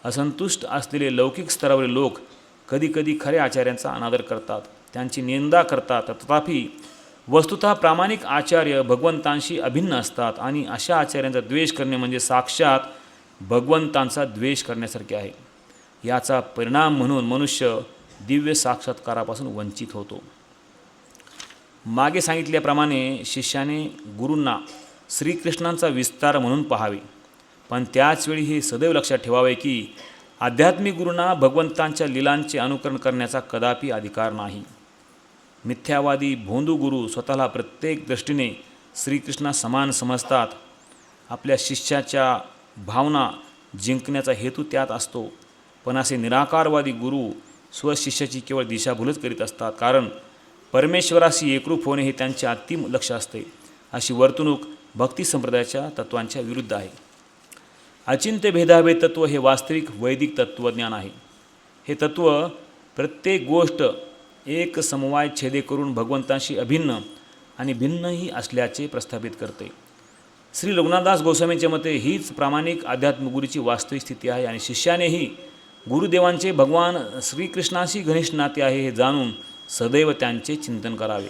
असंतुष्ट असलेले लौकिक स्तरावरील लोक कधीकधी खऱ्या आचार्यांचा अनादर करतात, त्यांची निंदा करतात. तथापि वस्तुतः प्रामाणिक आचार्य भगवंतांशी अभिन्न असतात आणि अशा आचार्यांचा द्वेष करणे म्हणजे साक्षात भगवंतांचा द्वेष करण्यासारखे आहे. याचा परिणाम म्हणून मनुष्य दिव्य साक्षात्कारापासून वंचित होतो. मागे सांगितल्याप्रमाणे शिष्याने गुरूंना श्रीकृष्णांचा विस्तार म्हणून पाहावे, पण त्याचवेळी हे सदैव लक्षात ठेवावे की आध्यात्मिक गुरूंना भगवंतांच्या लीलांचे अनुकरण करण्याचा कदापि अधिकार नाही. मिथ्यावादी भोंदू गुरु स्वतःला प्रत्येक दृष्टीने श्रीकृष्णा समान समजतात. आपल्या शिष्याच्या भावना जिंकण्याचा हेतू त्यात असतो. पण असे निराकारवादी गुरु स्वशिष्याची केवळ दिशाभूलच करीत असतात, कारण परमेश्वराशी एकरूप होणे हे त्यांचे अंतिम लक्ष असते. अशी वर्तणूक भक्ती संप्रदायाच्या तत्त्वांच्या विरुद्ध आहे. अचिंत्य भेदाभेद तत्त्व हे वास्तविक वैदिक तत्त्वज्ञान आहे. हे तत्त्व प्रत्येक गोष्ट एक समवाय छेदे करून भगवंतांशी अभिन्न आणि भिन्नही असल्याचे प्रस्थापित करते. श्री रघुनाथदास गोस्वामींच्या मते हीच प्रामाणिक अध्यात्मगुरूची वास्तविक स्थिती आहे आणि शिष्यानेही गुरुदेवांचे भगवान श्रीकृष्णाशी घनिष्ठ नाते आहे हे जाणून सदैव त्यांचे चिंतन करावे.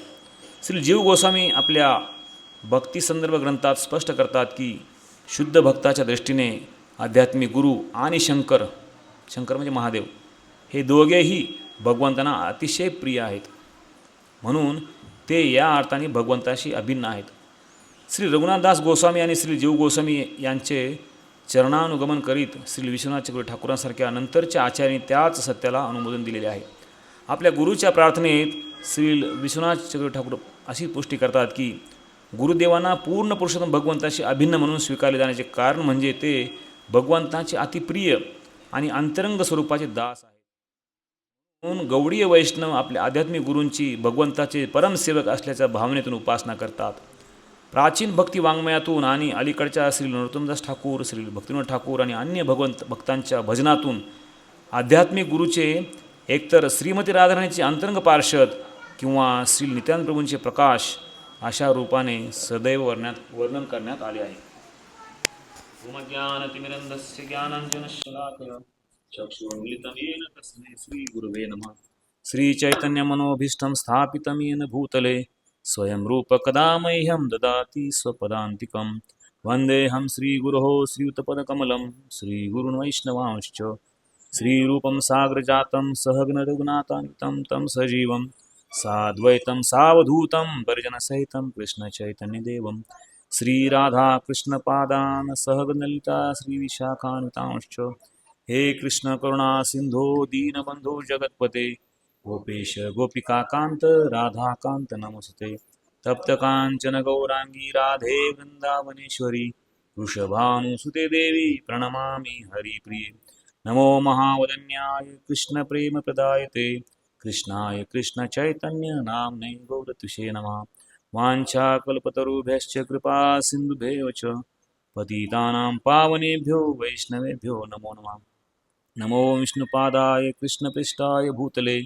श्री जीव गोस्वामी आपल्या भक्तिसंदर्भ ग्रंथात स्पष्ट करतात की शुद्ध भक्ताच्या दृष्टीने आध्यात्मिक गुरु आणि शंकर म्हणजे महादेव हे दोघेही भगवंतांना अतिशय प्रिय आहेत, म्हणून ते या अर्थाने भगवंताशी अभिन्न आहेत. श्री रघुनाथदास गोस्वामी आणि श्री जीव गोस्वामी यांचे चरणानुगमन करीत श्री विश्वनाथ चक्रवर्ती ठाकूरांसारख्या नंतरच्या आचार्यांनी त्याच सत्याला अनुमोदन दिलेले आहे. आपल्या गुरुच्या प्रार्थनेत श्री विश्वनाथ चक्रवर्ती ठाकूर अशी पुष्टी करतात की गुरुदेवांना पूर्ण पुरुषोत्तम भगवंताशी अभिन्न म्हणून स्वीकारले जाण्याचे कारण म्हणजे ते भगवंताचे अतिप्रिय आणि अंतरंग स्वरूपाचे दास आहेत. म्हणून गौडीय वैष्णव आपल्या आध्यात्मिक गुरूंची भगवंताचे परमसेवक असल्याच्या भावनेतून उपासना करतात. प्राचीन भक्ती वाङ्मयातून आणि अलीकडच्या श्री नरोत्तमदास ठाकूर, श्री भक्तिविनोद ठाकूर आणि अन्य भक्तांच्या भजनातून आध्यात्मिक गुरूचे एकतर श्रीमती राधाराणीचे अंतरंग पार्षद किंवा श्री नित्यानंद प्रभूंचे प्रकाश अशा रूपाने सदैव वर्णन करण्यात आले आहे. ज्ञानतिमिरन्धस्य ज्ञानाञ्जनशलाकया चक्षुरुन्मिलितं येन तस्मै श्रीगुरवे नमः. श्रीचैतन्यमनोभीष्टं स्थापितं येन भूतले स्वयं रूप कदा मह्यं ददाति स्वपदान्तिकं. वन्देऽहं श्रीगुरोः श्रीयुतपदकमलं श्रीगुरून् वैष्णवांश्च. श्रीरूपं साग्रजातं सहगण रघुनाथान्वितं तं सजीवं साद्वैतं सावधूतं परिजनसहितं कृष्णचैतन्यदेवं. श्रीराधाकृष्णपादान् सहगणललिता श्रीविशाखान्वितांश्च. हे कृष्ण करुणा सिंधो दीनबंधो जगत्पते गोपेश गोपिकाकांत राधाकांत नमस्ते. तप्तकांचन गौरांगी राधे वृंदावनेश्वरी वृषभानुसुते देवी प्रणमामि हरिप्रिये. नमो महावदन्याय कृष्ण प्रेम प्रदायते कृष्णाय कृष्ण चैतन्य नाम्ने गौरतुषे नमः. वाञ्छाकल्पतरुभ्यश्च कृपा सिन्धुभ्येव च पतितानां पावनेभ्यो वैष्णवेभ्यो नमो नमः. नमो विष्णुपादाय कृष्णपृष्ठाय भूतले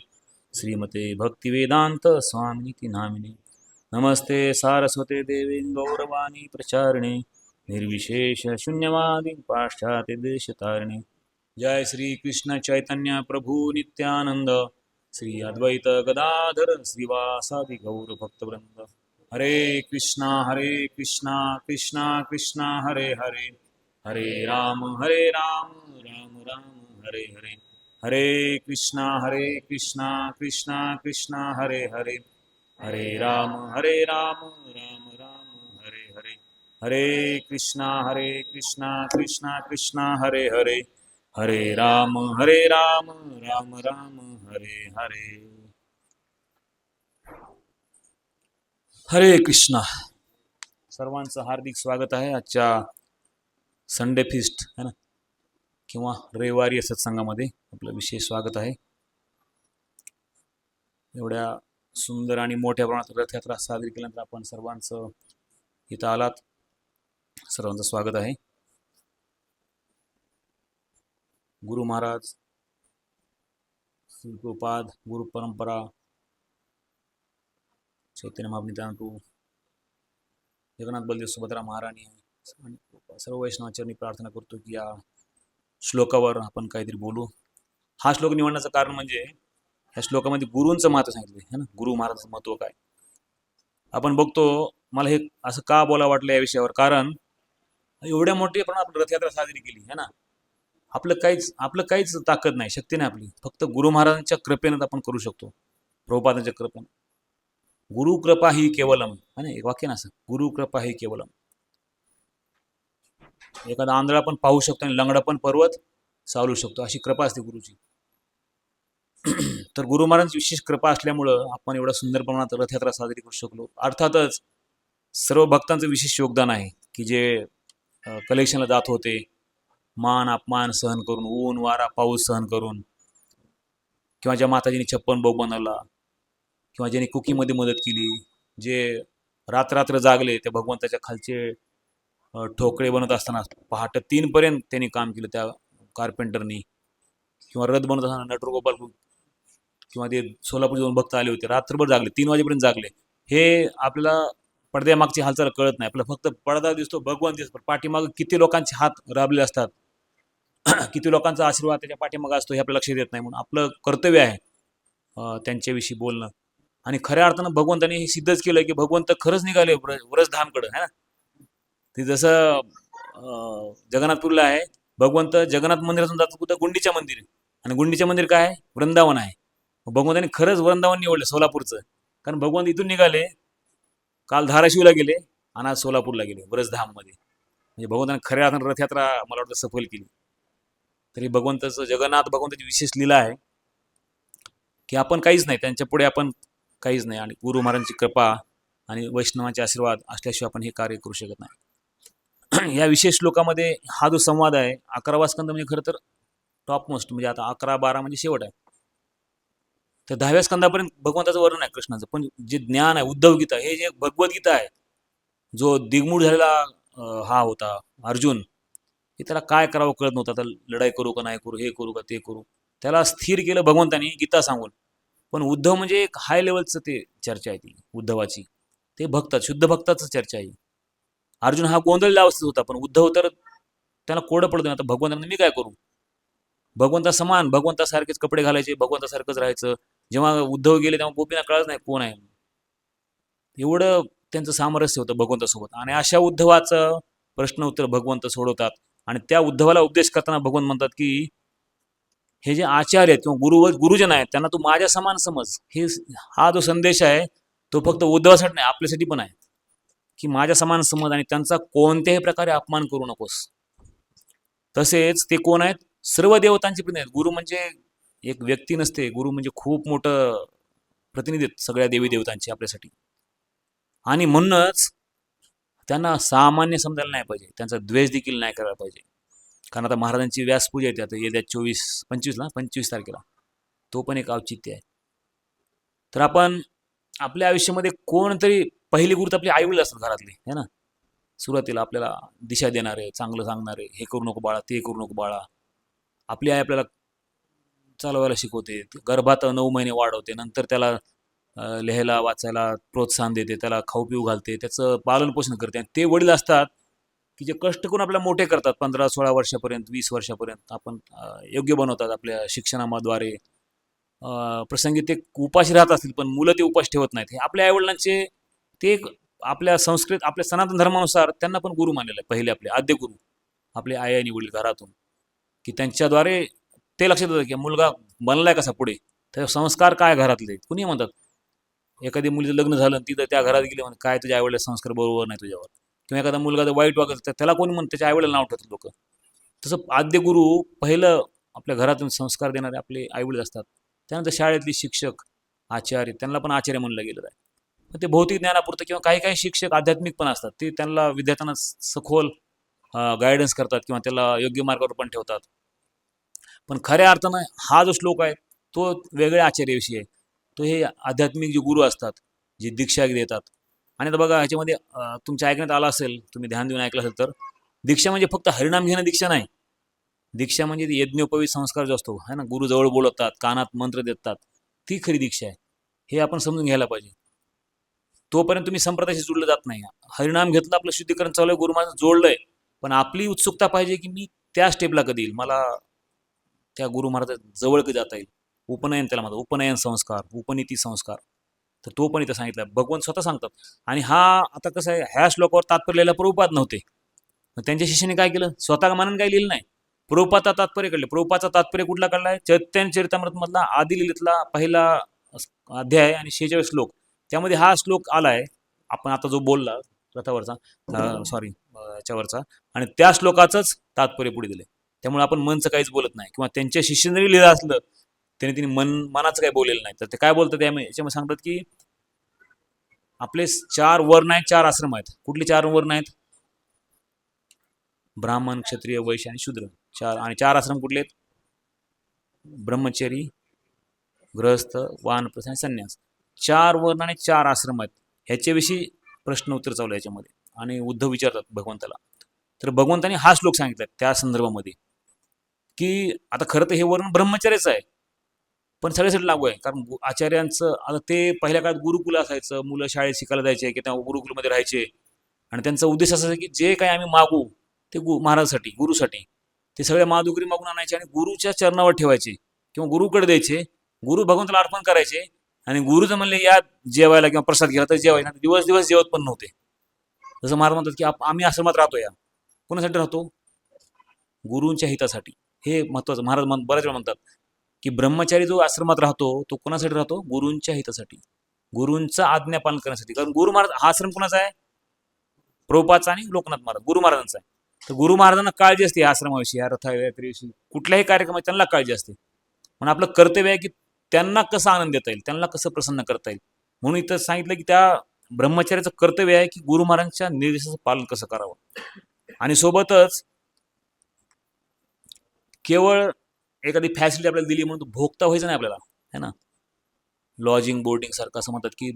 श्रीमते भक्तिवेदांत स्वामिनिति नामिने. नमस्ते सारस्वते देवे गौरवाणी प्रचारिणे निर्विशेष शून्यवादी पाश्चात्य देशतारिणे. जय श्री कृष्ण चैतन्य प्रभु नित्यानंद श्री अद्वैत गदाधर श्रीवासादि गौर भक्तवृंद. हरे कृष्णा कृष्णा कृष्णा हरे हरे हरे राम राम राम हरे हरे. हरे कृष्णा कृष्णा कृष्णा हरे हरे हरे राम राम राम हरे हरे. हरे कृष्णा कृष्णा कृष्णा हरे हरे हरे राम राम राम हरे हरे. हरे कृष्णा. सर्वांचं हार्दिक स्वागत आहे आजच्या संडे फीस्ट है ना किंवा रविवारी सत्संगामध्ये आपलं विशेष स्वागत आहे. एवढ्या सुंदर आणि मोठ्या प्रमाणात रथयात्रा साजरी केल्यानंतर आपण सर्वांचं इथं आलात, सर्वांचं स्वागत आहे. गुरु महाराज, श्रीकृपाद, गुरु परंपरा, चैतन्य महानित्यानंद प्रभू, जगन्नाथ बलदेव सुभद्रा महाराणी सर्व वैष्णवांचरणी प्रार्थना करतो की या श्लोकावर आपण काहीतरी बोलू. हा श्लोक निवडण्याचं कारण म्हणजे ह्या श्लोकामध्ये गुरूंचं महत्त्व सांगितलं आहे ना, गुरु महाराजांचं महत्त्व काय. आपण बघतो, मला हे असं का बोला वाटलं या विषयावर, कारण एवढ्या मोठ्या प्रमाणात आपण रथयात्रा साजरी केली है ना. आपलं काहीच ताकद नाही, शक्ती नाही आपली, फक्त गुरु महाराजांच्या कृपेनं आपण करू शकतो, प्रभुपादांच्या कृपेनं. गुरु कृपा ही केवलम है ना, एक वाक्य ना असं, गुरु कृपा ही केवलम. एखादा आंधळा पण पाहू शकतो आणि लंगडा पण पर्वत चालू शकतो, अशी कृपा असते गुरुची. तर गुरु महाराजांची विशेष कृपा असल्यामुळं आपण एवढा सुंदर प्रमाणात रथयात्रा साजरी करू शकलो. अर्थातच सर्व भक्तांचं विशेष योगदान आहे की जे कलेक्शनला जात होते, मान अपमान सहन करून, ऊन वारा पाऊस सहन करून, किंवा ज्या माताजींनी 56 भोग बनवला, किंवा ज्यांनी कुकीमध्ये मदत केली, जे रात्र जागले त्या भगवंताच्या खालचे ठोकळे बनवत असताना पहाटे 3 पर्यंत त्यांनी काम केलं त्या कार्पेंटरनी, किंवा रथ बनवत असताना नटरगोपाल, किंवा ते सोलापूर जाऊन भक्त आले होते, रात्रभर जागले, 3 वाजेपर्यंत जागले. हे आपल्याला पडद्यामागची हालचाल कळत नाही, आपल्याला फक्त पडदा दिसतो, भगवान दिसतो, पाठीमाग किती लोकांचे हात राबले असतात, किती लोकांचा आशीर्वाद त्याच्या पाठीमागे असतो हे आपल्याला लक्षात येत नाही. म्हणून आपलं कर्तव्य आहे त्यांच्याविषयी बोलणं. आणि खऱ्या अर्थानं भगवंताने हे सिद्धच केलं की भगवंत खरंच निघाले व्रजधामकडं है ना. ते जसं जगन्नाथपूरला आहे, भगवंत जगन्नाथ मंदिरातून जातात कुठं, गुंडीच्या मंदिर, आणि गुंडीच्या मंदिर काय आहे, वृंदावन आहे. भगवंताने खरंच वृंदावन निवडलं सोलापूरचं, कारण भगवंत इथून निघाले, काल धाराशिवला गेले आणि आज सोलापूरला गेले व्रजधाममध्ये. म्हणजे भगवंताने खऱ्या अर्थानं रथयात्रा मला वाटतं सफल केली. तरी भगवंताचं, जगन्नाथ भगवंताची विशेष लीला आहे की आपण काहीच नाही, त्यांच्या पुढे आपण काहीच नाही, आणि गुरु महाराजांची कृपा आणि वैष्णवांचे आशीर्वाद असल्याशिवाय आपण हे कार्य करू शकत नाही. या विशेष श्लोकामध्ये हा जो संवाद आहे, 11वा स्कंद म्हणजे खरं तर टॉप मोस्ट, म्हणजे आता 11-12 म्हणजे शेवट आहे. तर 10व्या स्कंदापर्यंत भगवंताचं वर्णन आहे कृष्णाचं, पण जे ज्ञान आहे, उद्धव गीता, हे जे भगवद्गीता आहे, जो दिग्मूढ झालेला हा होता अर्जुन, की त्याला काय करावं कळत नव्हतं, आता लढाई करू का नाही करू, हे करू का ते करू, त्याला स्थिर केलं भगवंतानी गीता सांगून. पण उद्धव म्हणजे एक हाय लेवलचं ते चर्चा आहे, ती उद्धवाची, ते भक्त, शुद्ध भक्ताचं चर्चा आहे. अर्जुन हा गोंधळलेला अवस्थेत होता, पण उद्धव तर त्याला कोडं पडतं, आता भगवंतांना मी काय करू, भगवंता समान, भगवंतासारखेच कपडे घालायचे, भगवंतासारखंच राहायचं. जेव्हा उद्धव गेले तेव्हा गोपीना कळत नाही कोण आहे, एवढं त्यांचं सामरस्य होतं भगवंतासोबत. आणि अशा उद्धवाचं प्रश्न उत्तर भगवंत सोडवतात, आणि त्या उद्धवाला उपदेश करताना भगवंत म्हणतात की हे जे आचार्य आहेत किंवा गुरुजन आहेत त्यांना तू माझ्या समान समज. हा जो संदेश आहे तो फक्त उद्धवासाठी नाही, आपल्यासाठी पण आहे, की माझ्या समान समज आणि त्यांचा कोणत्याही प्रकारे अपमान करू नकोस. तसेच ते कोण आहेत, सर्व देवतांचे प्रतिनिधी आहेत. गुरु म्हणजे एक व्यक्ती नसते, गुरु म्हणजे खूप मोठं प्रतिनिधी आहेत सगळ्या देवी देवतांचे आपल्यासाठी. आणि म्हणूनच त्यांना सामान्य समजायला नाही पाहिजे, त्यांचा द्वेष देखील नाही करायला पाहिजे. कारण आता महाराजांची व्यासपूजा येते, आता येत्या 25 तारखेला, तो पण एक औचित्य आहे. तर आपण आपल्या आयुष्यामध्ये कोणतरी पहिली गुरु आपली आई वडील असतात घरातले है ना. सुरुवातीला आपल्याला दिशा देणारे, चांगलं सांगणारे, हे करू नको बाळा, ते करू नको बाळा. आपली आई आपल्याला चालवायला शिकवते, गर्भात 9 महिने वाढवते, नंतर त्याला लिहायला वाचायला प्रोत्साहन देते, त्याला खाऊ पिऊ घालते, त्याचं पालन पोषण करते. आणि ते वडील असतात की जे कष्ट करून आपल्याला मोठे करतात, 15-16 वर्षापर्यंत, 20 वर्षापर्यंत आपण योग्य बनवतात आपल्या शिक्षणाद्वारे. प्रसंगी ते उपाशी राहत असतील पण मुलं ते उपास ठेवत नाहीत. हे आपल्या आईवडिलांचे, ते एक आपल्या संस्कृत, आपल्या सनातन धर्मानुसार त्यांना पण गुरु मानलेलं आहे, पहिले आपले आद्य गुरु, आपले आई आणि वडील घरातून, की त्यांच्याद्वारे ते लक्षात येतं की मुलगा बनलाय कसा पुढे, तर संस्कार काय घरातले. कुणी म्हणतात एखादी मुलीचं लग्न झालं तिथं त्या घरात गेले म्हणतात काय तुझ्या आईवडिला संस्कार बरोबर नाही तुझ्यावर, किंवा एखादा मुलगा जर वाईट वागत तर त्याला कोणी म्हणतं, त्याच्या आईवडिला नाव ठेवतात लोक. तसं आद्य गुरु पहिलं आपल्या घरातून संस्कार देणारे आपले आईवडील असतात. त्यानंतर शाळेतले शिक्षक, आचार्य, त्यांना पण आचार्य म्हणलं गेलं आहे. पण ते भौतिक ज्ञानापुरतं, किंवा काही काही शिक्षक आध्यात्मिक पण असतात, ते त्यांना विद्यार्थ्यांना सखोल गायडन्स करतात किंवा त्याला योग्य मार्गावर पण ठेवतात. पण खऱ्या अर्थानं हा जो श्लोक आहे तो वेगळ्या आचार्याविषयी आहे. तो हे आध्यात्मिक जे गुरु असतात, जे दीक्षा देतात. आणि आता बघा ह्याच्यामध्ये तुमच्या ऐकण्यात आलं असेल, तुम्ही ध्यान देऊन ऐकलं असेल तर, दीक्षा म्हणजे फक्त हरिनाम घेणं दीक्षा नाही. दीक्षा म्हणजे यज्ञोपवी संस्कार जो असतो है ना, गुरु जवळ बोलवतात, कानात मंत्र देतात, ती खरी दीक्षा आहे. हे आपण समजून घ्यायला पाहिजे. तोपर्यंत तुम्ही संप्रदायाशी जोडलं जात नाही. हरिनाम घेतलं, आपलं शुद्धीकरण चालू आहे, गुरु महाराज जोडलंय, पण आपली उत्सुकता पाहिजे की मी त्या स्टेपला कधी येईल, मला त्या गुरु महाराज जवळ कधी जाता येईल, उपनयन त्याला म्हणतात, उपनयन संस्कार, उपनीती संस्कार, तर तो पण इथं सांगितला, भगवंत स्वतः सांगतात. आणि हा आता कसं आहे, ह्या श्लोकावर तात्पर्य लिहायला प्रभुपाद नव्हते, मग त्यांच्या शिष्याने काय केलं, स्वतः मानून काही लिहिलं नाही, प्रभुपादचा तात्पर्य काढले. प्रभुपादचा तात्पर्य कुठला काढलाय, चैतन्य चरितामृत मधला आदी लिहिलेतला पहिला अध्याय आणि 46 श्लोक, त्यामध्ये हा श्लोक आलाय, आपण आता जो बोलला रथावरचा, सॉरी याच्यावरचा, आणि त्या श्लोकाचंच तात्पर्य पुढे दिले. त्यामुळे आपण मनचं काहीच बोलत नाही, किंवा त्यांच्या शिष्याने जरी लिहिलं असलं त्याने तिने मनाचं काही बोललेलं नाही, तर ते काय बोलतात याच्यामध्ये सांगतात की आपले 4 वर्ण आहेत, 4 आश्रम आहेत. कुठले 4 वर्ण आहेत, ब्राह्मण, क्षत्रिय, वैश्य आणि शूद्र, 4. आणि 4 आश्रम कुठले आहेत, ब्रह्मचरी, गृहस्थ, वानप्रस्थ आणि संन्यास. 4 वर्ण आणि 4 आश्रम आहेत. ह्याच्याविषयी प्रश्न उत्तर चालू आहे याच्यामध्ये, आणि उद्धव विचारतात भगवंताला. तर भगवंतानी हा श्लोक सांगितला त्या संदर्भामध्ये, की आता खरं तर हे वर्ण ब्रह्मचर्यच आहे, पण सगळ्यासाठी लागू आहे. कारण आचार्यांचं आता ते पहिल्या काळात गुरुकुल असायचं, मुलं शाळेत शिकायला जायचे की त्या गुरुकुलमध्ये राहायचे, आणि त्यांचा उद्देश असायचा की जे काही आम्ही मागू ते महाराजसाठी, गुरुसाठी, ते सगळ्या मादुकरी मागून आणायचे आणि गुरुच्या चरणावर ठेवायचे किंवा गुरुकडे द्यायचे, गुरु भगवंताला अर्पण करायचे. आणि गुरु जर म्हणले या जेवायला किंवा प्रसाद घ्यायला, तर जेवायला दिवस दिवस जेवत पण नव्हते. जसं महाराज म्हणतात की आम्ही आश्रमात राहतो, या कोणासाठी राहतो, गुरूंच्या हितासाठी. हे महत्वाचं. महाराज बऱ्याच वेळा म्हणतात की ब्रह्मचारी जो आश्रमात राहतो तो कोणासाठी राहतो, गुरूंच्या हितासाठी, गुरूंचं आज्ञा पालन करण्यासाठी. कारण गुरु महाराज हा आश्रम कोणाचा आहे, प्रभुपादचा आणि लोकनाथ महाराज, गुरु महाराजांचा आहे. तर गुरु महाराजांना काळजी असते या आश्रमाविषयी, या रथयात्रेविषयी, कुठल्याही कार्यक्रमात त्यांना काळजी असते. म्हणून आपलं कर्तव्य आहे की त्यांना कसं आनंद देता येईल, त्यांना कसं प्रसन्न करता येईल. म्हणून इथं सांगितलं की त्या ब्रह्मचार्याचं कर्तव्य आहे की गुरु महाराजांच्या निर्देशाचं पालन कसं करावं. आणि सोबतच केवळ एखादी फॅसिलिटी आपल्याला दिली म्हणून भोगता व्हायचं नाही आपल्याला, है ना. लॉजिंग, बोर्डिंग सारखं असं म्हणतात की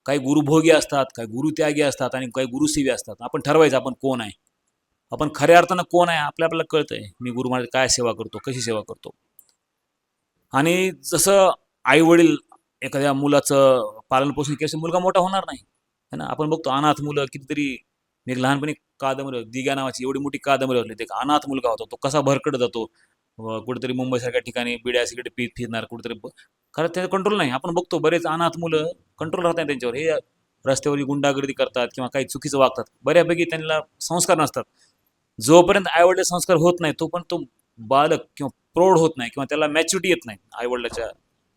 काही गुरुभोगी असतात, काही गुरुत्यागी असतात आणि काही गुरुसेवी असतात. आपण ठरवायचं आपण कोण आहे, आपण खऱ्या अर्थानं कोण आहे आपल्याला कळतंय. मी गुरु महाराज काय सेवा करतो, कशी सेवा करतो. आणि जसं आई वडील एखाद्या मुलाचं पालन पोषण केलं, मुलगा मोठा होणार नाही, है ना. आपण बघतो अनाथ मुलं कितीतरी. मी लहानपणी कादंबरी, दिग्या नावाची एवढी मोठी कादंबरी होती, ते अनाथ मुलगा होता, तो कसा भरकट जातो, कुठेतरी मुंबईसारख्या ठिकाणी बिड्या सिगरेट पीत फिरणार कुठेतरी, खरं त्याचं कंट्रोल नाही. आपण बघतो बरेच अनाथ मुलं कंट्रोल राहत नाही त्यांच्यावर, हे रस्त्यावरची गुंडागर्दी करतात किंवा काही चुकीचं वागतात, बऱ्यापैकी त्यांना संस्कार नसतात. जोपर्यंत आईवडील संस्कार होत नाही तोपर्यंत तो बालक किंवा प्रौढ होत नाही, किंवा त्याला मॅच्युरिटी येत नाही आईवडिलाच्या.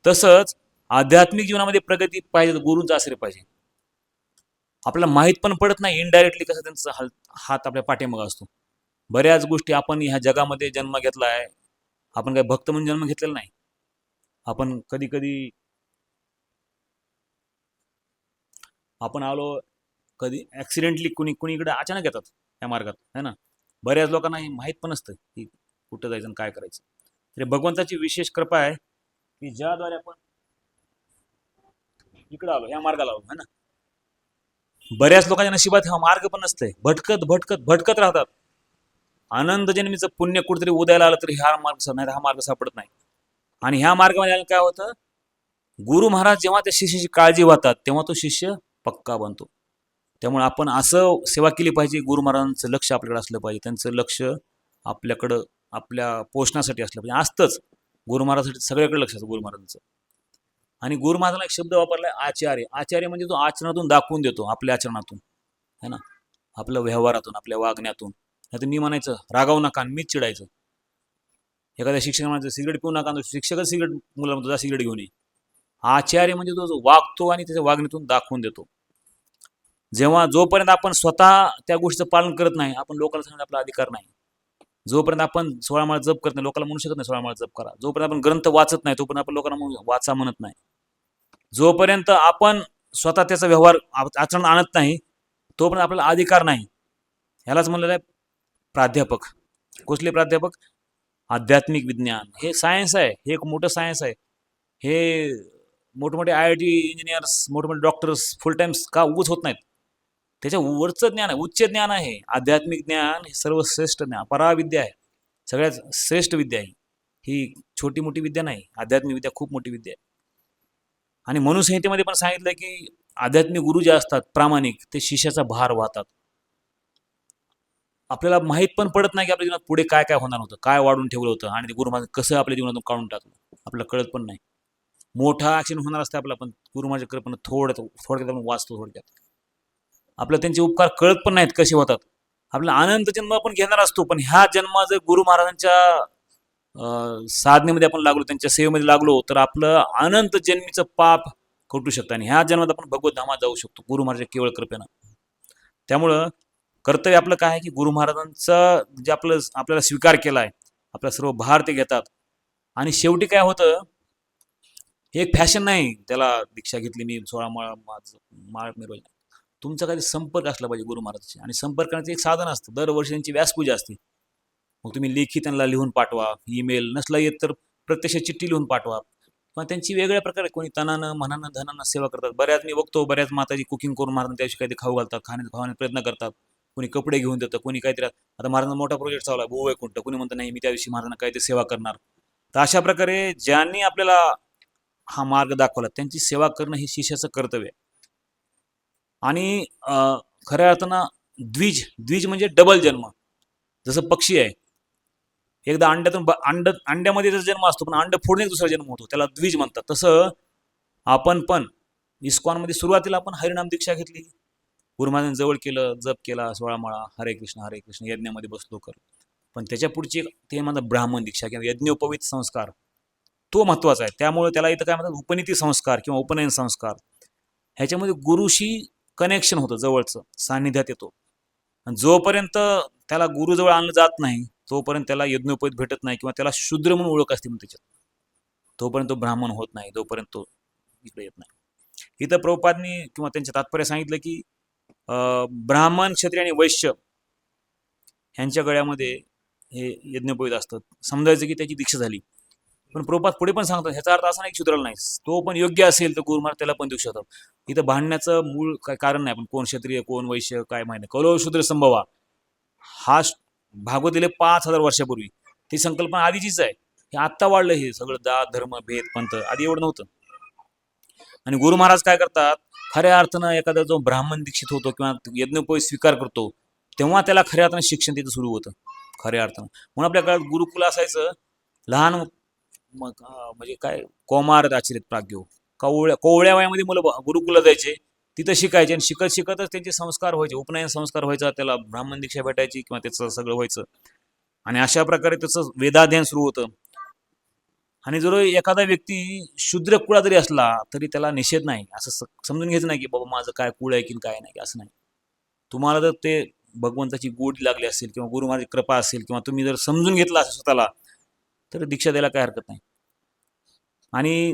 तसंच आध्यात्मिक जीवनामध्ये प्रगती पाहिजे तर गुरूंचा आश्रय पाहिजे. आपल्याला माहीत पण पडत नाही इनडायरेक्टली कसं त्यांचा हात आपल्या पाठीमागं असतो. बऱ्याच गोष्टी आपण ह्या जगामध्ये जन्म घेतला आहे, आपण काही भक्त म्हणून जन्म घेतलेला नाही. आपण कधी कधी आपण आलो, कधी ऍक्सिडेंटली कुणी इकडे अचानक येतात या मार्गात, है ना. बऱ्याच लोकांना हे माहीत पण नसतं की कुठं जायचं आणि काय करायचं. तरी भगवंताची विशेष कृपा आहे की ज्याद्वारे आपण इकडे आलो, ह्या मार्गाला आलो, है ना. बऱ्याच लोकांच्या नशिबात हा मार्ग पण नसतंय, भटकत भटकत भटकत राहतात. आनंद जन्मीचं पुण्य कुठेतरी उदयाला आलं तरी हा मार्ग नाही, हा मार्ग सापडत नाही. आणि ह्या मार्गामध्ये काय होतं, गुरु महाराज जेव्हा त्या शिष्याची काळजी वाहतात तेव्हा तो शिष्य पक्का बनतो. त्यामुळे आपण असं सेवा केली पाहिजे, गुरु महाराजांचं लक्ष आपल्याकडे असलं पाहिजे, त्यांचं लक्ष आपल्याकडं आपल्या पोषणासाठी असलं पाहिजे. असतंच गुरु महाराजांसाठी सगळ्याकडे लक्ष असतं गुरु महाराजांचं. आणि गुरु महाराजांना एक शब्द वापरलाय आचार्य. आचार्य म्हणजे तो आचरणातून दाखवून देतो, आपल्या आचरणातून, है ना, आपल्या व्यवहारातून, आपल्या वागण्यातून. नाही तर मी म्हणायचं रागावू नका आणि मीच चिडायचं. एखाद्या शिक्षक म्हणायचं सिगरेट पिऊ नका, शिक्षकच सिगरेट मुलाला म्हणतो जा सिगरेट घेऊन ये. आचार्य म्हणजे तो जो वागतो आणि त्याच्या वागणीतून दाखवून देतो. जोपर्यंत आपण स्वतः त्या गोष्टीचं पालन करत नाही, आपण लोकांना सांगण्याचा आपला अधिकार नाही. जोपर्यंत आपण 16 माळ जप करत नाही, लोकांना म्हणू शकत नाही 16 माळ जप करा. जोपर्यंत आपण ग्रंथ वाचत नाही तोपर्यंत आपण लोकांना वाचा म्हणत नाही. जोपर्यंत आपण स्वतः त्याचा व्यवहार आचरण आणत नाही तोपर्यंत आपल्याला अधिकार नाही. ह्यालाच म्हणलेलं आहे प्राध्यापक. कुठले प्राध्यापक, आध्यात्मिक विज्ञान. हे सायन्स आहे, हे एक मोठं सायन्स आहे. हे मोठमोठे IIT इंजिनियर्स, मोठमोठे डॉक्टर्स फुल टाइम का उगच होत नाहीत, त्याच्या वरचं ज्ञान आहे, उच्च ज्ञान आहे. आध्यात्मिक ज्ञान हे सर्वश्रेष्ठ ज्ञान, पराविद्या आहे, सगळ्यात श्रेष्ठ विद्या आहे. ही छोटी मोठी विद्या नाही, आध्यात्मिक विद्या खूप मोठी विद्या आहे. आणि मनुसंहितेमध्ये पण सांगितलं की आध्यात्मिक गुरु जे असतात प्रामाणिक, ते शिष्याचा भार वाहतात. आपल्याला माहीत पण पडत नाही की आपल्या जीवनात पुढे काय काय होणार होतं, काय वाढून ठेवलं होतं आणि ते गुरु महाराज कसं आपल्या जीवनातून काढून टाकलं आपल्याला कळत पण नाही. मोठा ऍक्सिडेंट होणार असते आपला, पण गुरु महाराज कृपेनं थोडक्यात आपण वाचतो. थोडक्यात आपल्याला त्यांचे उपकार कळत पण नाहीत कसे होतात. आपला अनंत जन्म आपण घेणार असतो, पण ह्या जन्मा जर गुरु महाराजांच्या साधनेमध्ये आपण लागलो, त्यांच्या सेवेमध्ये लागलो, तर आपलं अनंत जन्मीचं पाप कटू शकतं आणि ह्या जन्मात आपण भगवत धामात जाऊ शकतो गुरु महाराजांच्या केवळ कृपेनं. त्यामुळं कर्तव्य आपलं काय आहे की गुरु महाराजांचा जे आपल्याला स्वीकार केला आहे, आपला सर्व भार ते घेतात. आणि शेवटी काय होतं, हे एक फॅशन नाही त्याला दीक्षा घेतली मी 16 माळ मिरवली. तुमचा काही संपर्क असला पाहिजे गुरु महाराजांशी, आणि संपर्क करण्याचं एक साधन असतं. दरवर्षी त्यांची व्यासपूजा असते. मग तुम्ही लेखी त्यांना लिहून पाठवा, ईमेल नसला येत तर प्रत्यक्ष चिठ्ठी लिहून पाठवा. पण त्यांची वेगळ्या प्रकारे कोणी तनानं मनानं धनानं सेवा करतात. बऱ्याच मी बघतो, बऱ्याच माताजी कुकिंग करून महाराजांना त्याविषयी काहीतरी खाऊ घालतात, खाण्याचा प्रयत्न करतात. कोणी कपडे घेऊन देतं, कोणी काहीतरी. आता महाराजांना मोठा प्रोजेक्ट चालू आहे भूवैकुंठ, कोणी म्हणतं नाही मी त्याविषयी महाराजांना काहीतरी सेवा करणार. तर अशा प्रकारे ज्यांनी आपल्याला हा मार्ग दाखवला त्यांची सेवा करणं हे शिष्याचं कर्तव्य आहे. आणि खऱ्या अर्थानं द्विज म्हणजे डबल जन्म. जसं पक्षी आहे, एकदा अंड्यामध्ये जर जन्म असतो, पण अंड फोडणे दुसरा जन्म होतो, त्याला द्विज म्हणतात. तसं आपण पण इस्कॉनमध्ये सुरुवातीला आपण हरिनाम दीक्षा घेतली, गुरु महाराजांनी जवळ केलं, जप केला 16 माळा, हरे कृष्ण यज्ञामध्ये बसलो कर. पण त्याच्या पुढची ते म्हणतात ब्राह्मण दीक्षा किंवा यज्ञोपवीत संस्कार, तो महत्वाचा आहे. त्यामुळे त्याला इथं काय म्हणतात उपनीती संस्कार किंवा उपनयन संस्कार. ह्याच्यामध्ये गुरुशी कनेक्शन होतं, जवळचं सान्निध्यात येतो. जोपर्यंत त्याला गुरुजवळ आणलं जात नाही तोपर्यंत त्याला यज्ञोपवीत भेटत नाही, किंवा त्याला शूद्र म्हणून ओळख असते म्हणून त्याच्यात, तोपर्यंत तो ब्राह्मण होत नाही, तोपर्यंत तो इकडे येत नाही. इथं प्रभुपादांनी किंवा त्यांच्या तात्पर्य सांगितलं की ब्राह्मण, क्षत्रिय आणि वैश्य ह्यांच्या गळ्यामध्ये हे यज्ञोपवीत असतं. समजायचं की त्याची दीक्षा झाली. पण प्रभुपाद पुढे पण सांगतात ह्याचा अर्थ असा नाही की शूद्राला नाही, तो पण योग्य असेल तर गुरु महाराज त्याला पण देऊ शकतात. इथं भांडण्याचं मूळ काय कारण नाही. पण कोण क्षत्रिय कोण वैश्य काय माहिती, कौरव शूद्र संभवा हा भागवत दिले 5000 वर्षापूर्वी. ती संकल्पना आधीचीच आहे. हे आत्ता वाढलं, हे सगळं जात धर्म भेद पंथ, आधी एवढं नव्हतं. आणि गुरु महाराज काय करतात, खऱ्या अर्थानं एखादा जो ब्राह्मण दीक्षित होतो किंवा यज्ञोपवीत स्वीकार करतो, तेव्हा त्याला खऱ्या अर्थानं शिक्षण तिथं सुरू होतं खऱ्या अर्थानं. म्हणून आपल्या काळात गुरुकुल असायचं. लहान म्हणजे काय कौमार आचरित प्राज्ञो, कोवळ्या वयामध्ये मुलं गुरुकुला जायचे, तिथं शिकायचे, आणि शिकत शिकतच त्यांचे संस्कार व्हायचे, उपनयन संस्कार व्हायचा, त्याला ब्राह्मण दीक्षा भेटायची किंवा त्याचं सगळं व्हायचं. आणि अशा प्रकारे त्याचं वेदाध्ययन सुरू होतं. आणि जर एखादा व्यक्ती शूद्र कुळा जरी असला तरी त्याला निषेध नाही, असं समजून घ्यायचं नाही की बाबा माझं काय कुळ आहे की काय नाही, असं नाही. तुम्हाला जर ते भगवंताची गोडी लागली असेल किंवा गुरु महाराज कृपा असेल किंवा तुम्ही जर समजून घेतला असेल स्वतःला, तर दीक्षा द्यायला काय हरकत नाही. आणि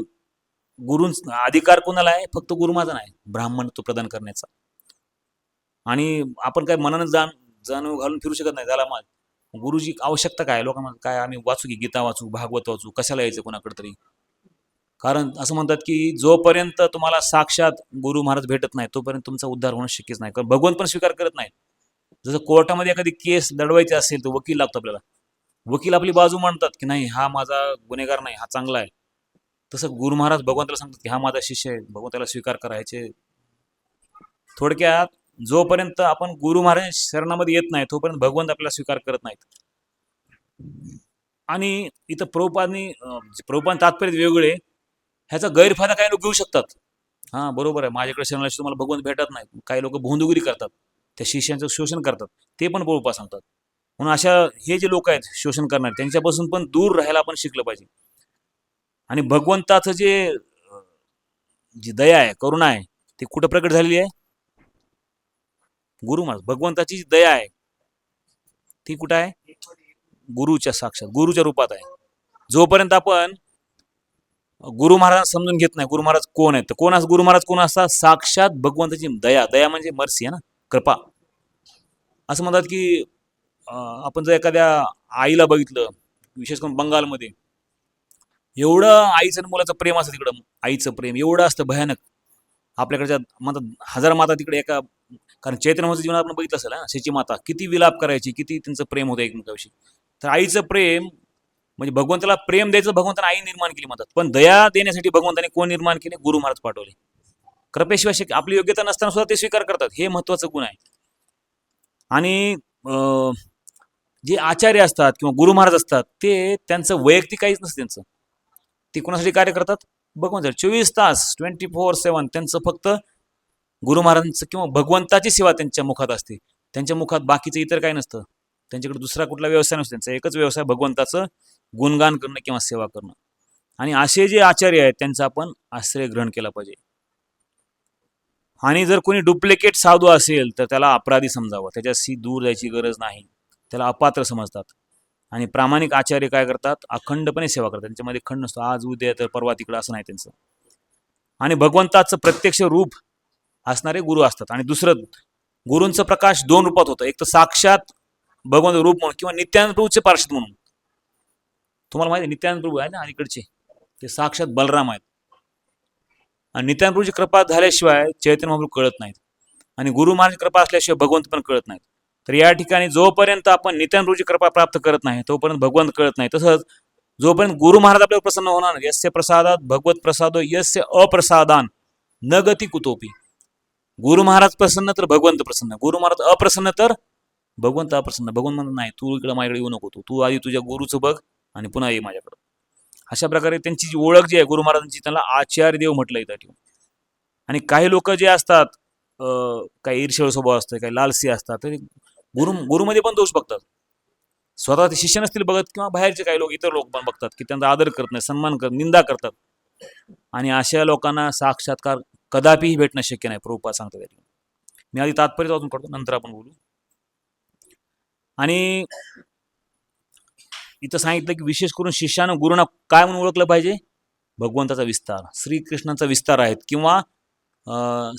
गुरु अधिकार कोणाला आहे, फक्त गुरु माझा नाही, ब्राह्मण तो प्रदान करण्याचा. आणि आपण काय मनानं जाणून घालून फिरू शकत नाही. त्याला गुरुजी आवश्यकता काय, लोकांना काय आम्ही वाचू की गीता वाचू, भागवत वाचू, कशाला यायचं कोणाकडे तरी. कारण असं म्हणतात की जोपर्यंत तुम्हाला साक्षात गुरु महाराज भेटत नाही तोपर्यंत तुमचा उद्धार होणं शक्यच नाही. कारण भगवंत पण स्वीकार करत नाही. जसं कोर्टामध्ये एखादी केस लढवायची असेल तर वकील लागतो आपल्याला. वकील आपली बाजू मांडतात की नाही हा माझा गुन्हेगार नाही, हा चांगला आहे. तसं गुरु महाराज भगवंताला सांगतात की हा माझा शिष्य आहे, भगवंताला स्वीकार करायचे. थोडक्यात जोपर्यंत आपण गुरु महाराज शरणामध्ये येत नाही तोपर्यंत भगवंत आपल्याला स्वीकार करत नाहीत. आणि इथं प्रभुपाद तात्पर्य वेगळे, ह्याचा गैरफायदा काही लोक घेऊ शकतात. हां बरोबर आहे, माझ्याकडे शरणाशी तुम्हाला भगवंत भेटत नाही, काही लोक भोंदुगिरी करतात, त्या शिष्यांचं शोषण करतात, ते पण प्रभुपाद सांगतात. म्हणून अशा हे जे लोक आहेत शोषण करणारे, त्यांच्यापासून पण दूर राहायला आपण शिकलं पाहिजे. आणि भगवंताचं जी दया आहे, करुणा आहे, ती कुठं प्रकट झालेली आहे, गुरु महाराज. भगवंताची जी दया आहे ती कुठं आहे, गुरुच्या साक्षात गुरुच्या रूपात आहे. जोपर्यंत आपण गुरु महाराज समजून घेत नाही गुरु महाराज कोण आहेत, तर गुरु महाराज कोण असतात, साक्षात भगवंताची दया म्हणजे मर्सी आहे ना, कृपा. असं म्हणतात की आपण जर एखाद्या आईला बघितलं, विशेष करून बंगालमध्ये, एवढं आईचं आणि मुलाचं प्रेम असतं तिकडं, आईचं प्रेम एवढं असतं भयानक. आपल्याकडच्या म्हणतात हजार माता तिकडे एका, कारण चैतन्य जीवनात आपण बघितलं असेल ना, शेची माता किती विलाप करायची, किती त्यांचं प्रेम होतं एकमेकाविषयी. तर आईचं प्रेम म्हणजे भगवंताला प्रेम द्यायचं भगवंताने आई निर्माण केली म्हणतात, पण दया देण्यासाठी भगवंताने कोण निर्माण केले, गुरु महाराज पाठवले. कृपेशिवाय आपली योग्यता नसताना सुद्धा ते स्वीकार करतात, हे महत्वाचं गुण आहे. आणि जे आचार्य असतात किंवा गुरु महाराज असतात ते त्यांचं वैयक्तिक काहीच नसतं त्यांचं. ते कोणासाठी कार्य करतात? भगवंत 24 तास 24/7 त्यांचं फक्त गुरु महाराजांचं किंवा भगवंताची सेवा त्यांच्या मुखात असते. त्यांच्या मुखात बाकीचं इतर काही नसतं. त्यांच्याकडे दुसरा कुठला व्यवसाय नसतो. त्यांचा एकच व्यवसाय भगवंताचं गुणगान करणं किंवा सेवा करणं. आणि असे जे आचार्य आहेत त्यांचा आपण आश्रय ग्रहण केला पाहिजे. आणि जर कोणी डुप्लिकेट साधू असेल तर त्याला अपराधी समजावं, त्याच्याशी दूर जायची गरज नाही, त्याला अपात्र समजतात. आणि प्रामाणिक आचार्य काय करतात? अखंडपणे सेवा करतात. त्यांच्यामध्ये खंड नसतो, आज उद्या तर परवा तिकडं असं नाही त्यांचं. आणि भगवंताचं प्रत्यक्ष रूप असणारे गुरु असतात. आणि दुसरं, गुरूंचं प्रकाश दोन रूपात होतं, एक तर साक्षात भगवंत रूप म्हणून किंवा नित्यानंद प्रभूचे पार्षद म्हणून. तुम्हाला माहिती आहे नित्यानंद प्रभू आहे ना अलीकडचे, ते साक्षात बलराम आहेत. आणि नित्यानंद प्रभूची कृपा झाल्याशिवाय चैतन्य महाप्रभू कळत नाहीत, आणि गुरु महाराज कृपा असल्याशिवाय भगवंत पण कळत नाहीत. तर या ठिकाणी जोपर्यंत आपण नित्यानंद प्रभूची कृपा प्राप्त करत नाही तोपर्यंत भगवंत कळत नाही. तसंच जोपर्यंत गुरु महाराज आपल्यावर प्रसन्न होणार, यस्य प्रसादात भगवत प्रसादो यस्य अप्रसादान न गती कुतोपी. गुरु महाराज प्रसन्न तर भगवंत प्रसन्न, गुरु महाराज अप्रसन्न तर भगवंत अप्रसन्न. भगवंत म्हणत नाही तू इकडे माझ्याकडे येऊ नको, तू आधी तुझ्या गुरुचं बघ आणि पुन्हा ये माझ्याकडं. अशा प्रकारे त्यांची जी ओळख जी आहे गुरु महाराजांची, त्याला आचार्य देव म्हटलं येतं. आणि काही लोक जे असतात, काही ईर्ष्यळ स्वभाव असतो, काही लालसी असतात, तर गुरुमध्ये पण दोष बघतात. स्वतः ते शिष्य नसतील बघत किंवा बाहेरचे काही लोक, इतर लोक पण बघतात की त्यांचा आदर करत नाही, सन्मान करत, निंदा करतात. आणि अशा लोकांना साक्षात्कार कदापिही भेटणं शक्य नाही, प्रभुपाद सांगतात. मी आधी तात्पर्य वाचून काढतो, नंतर आपण बोलू. आणि इथं सांगितलं की विशेष करून शिष्यानं गुरुना काय म्हणून ओळखलं पाहिजे? भगवंताचा विस्तार, श्रीकृष्णाचा विस्तार आहेत, किंवा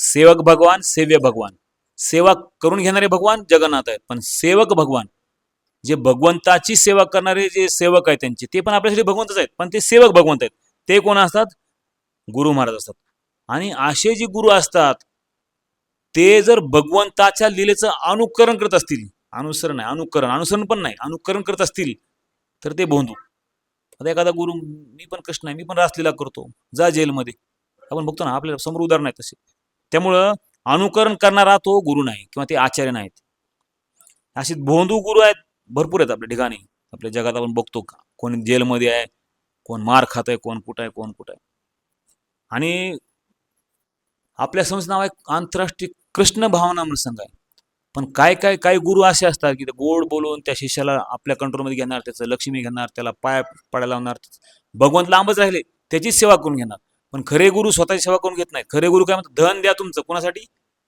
सेवक भगवान, सेव्य भगवान. सेवा करून घेणारे भगवान जगन्नाथ आहेत, पण सेवक भगवान, जे भगवंताची सेवा करणारे जे सेवक आहेत त्यांचे, ते पण आपल्यासाठी भगवंतच आहेत, पण ते सेवक भगवंत आहेत. ते कोण असतात? गुरु महाराज असतात. आणि असे जे गुरु असतात ते जर भगवंताच्या लीलेचं अनुकरण करत असतील, अनुसरण नाही, अनुसरण पण नाही, अनुकरण करत असतील, तर ते भोंदू. आता एखादा गुरु, मी पण कृष्ण आहे, मी पण रासलीला करतो, जा जेलमध्ये, आपण बघतो ना, आपल्या समोर उदाहरण आहेत तसे. त्यामुळं अनुकरण करणारा तो गुरु नाही किंवा ते आचार्य नाहीत. असे भोंदू गुरु आहेत, भरपूर आहेत आपल्या ठिकाणी, आपल्या जगात आपण बघतो. कोण जेलमध्ये आहे, कोण मार खात आहे, कोण कुठं आहे, कोण कुठं आहे. आणि आपल्या संस्थेचं नाव आहे आंतरराष्ट्रीय कृष्ण भावना संघ आहे. पण काय गुरु असे असतात की ते गोड बोलून त्या शिष्याला आपल्या कंट्रोलमध्ये घेणार, त्याचं लक्ष्मी घेणार, त्याला पाय पडायला लावणार, भगवंत लांबच राहिले त्याचीच सेवा करून घेणार. पण खरे गुरु स्वतःची सेवा करून घेत नाही. खरे गुरु काय म्हणतात? धन द्या तुमचं, कोणासाठी?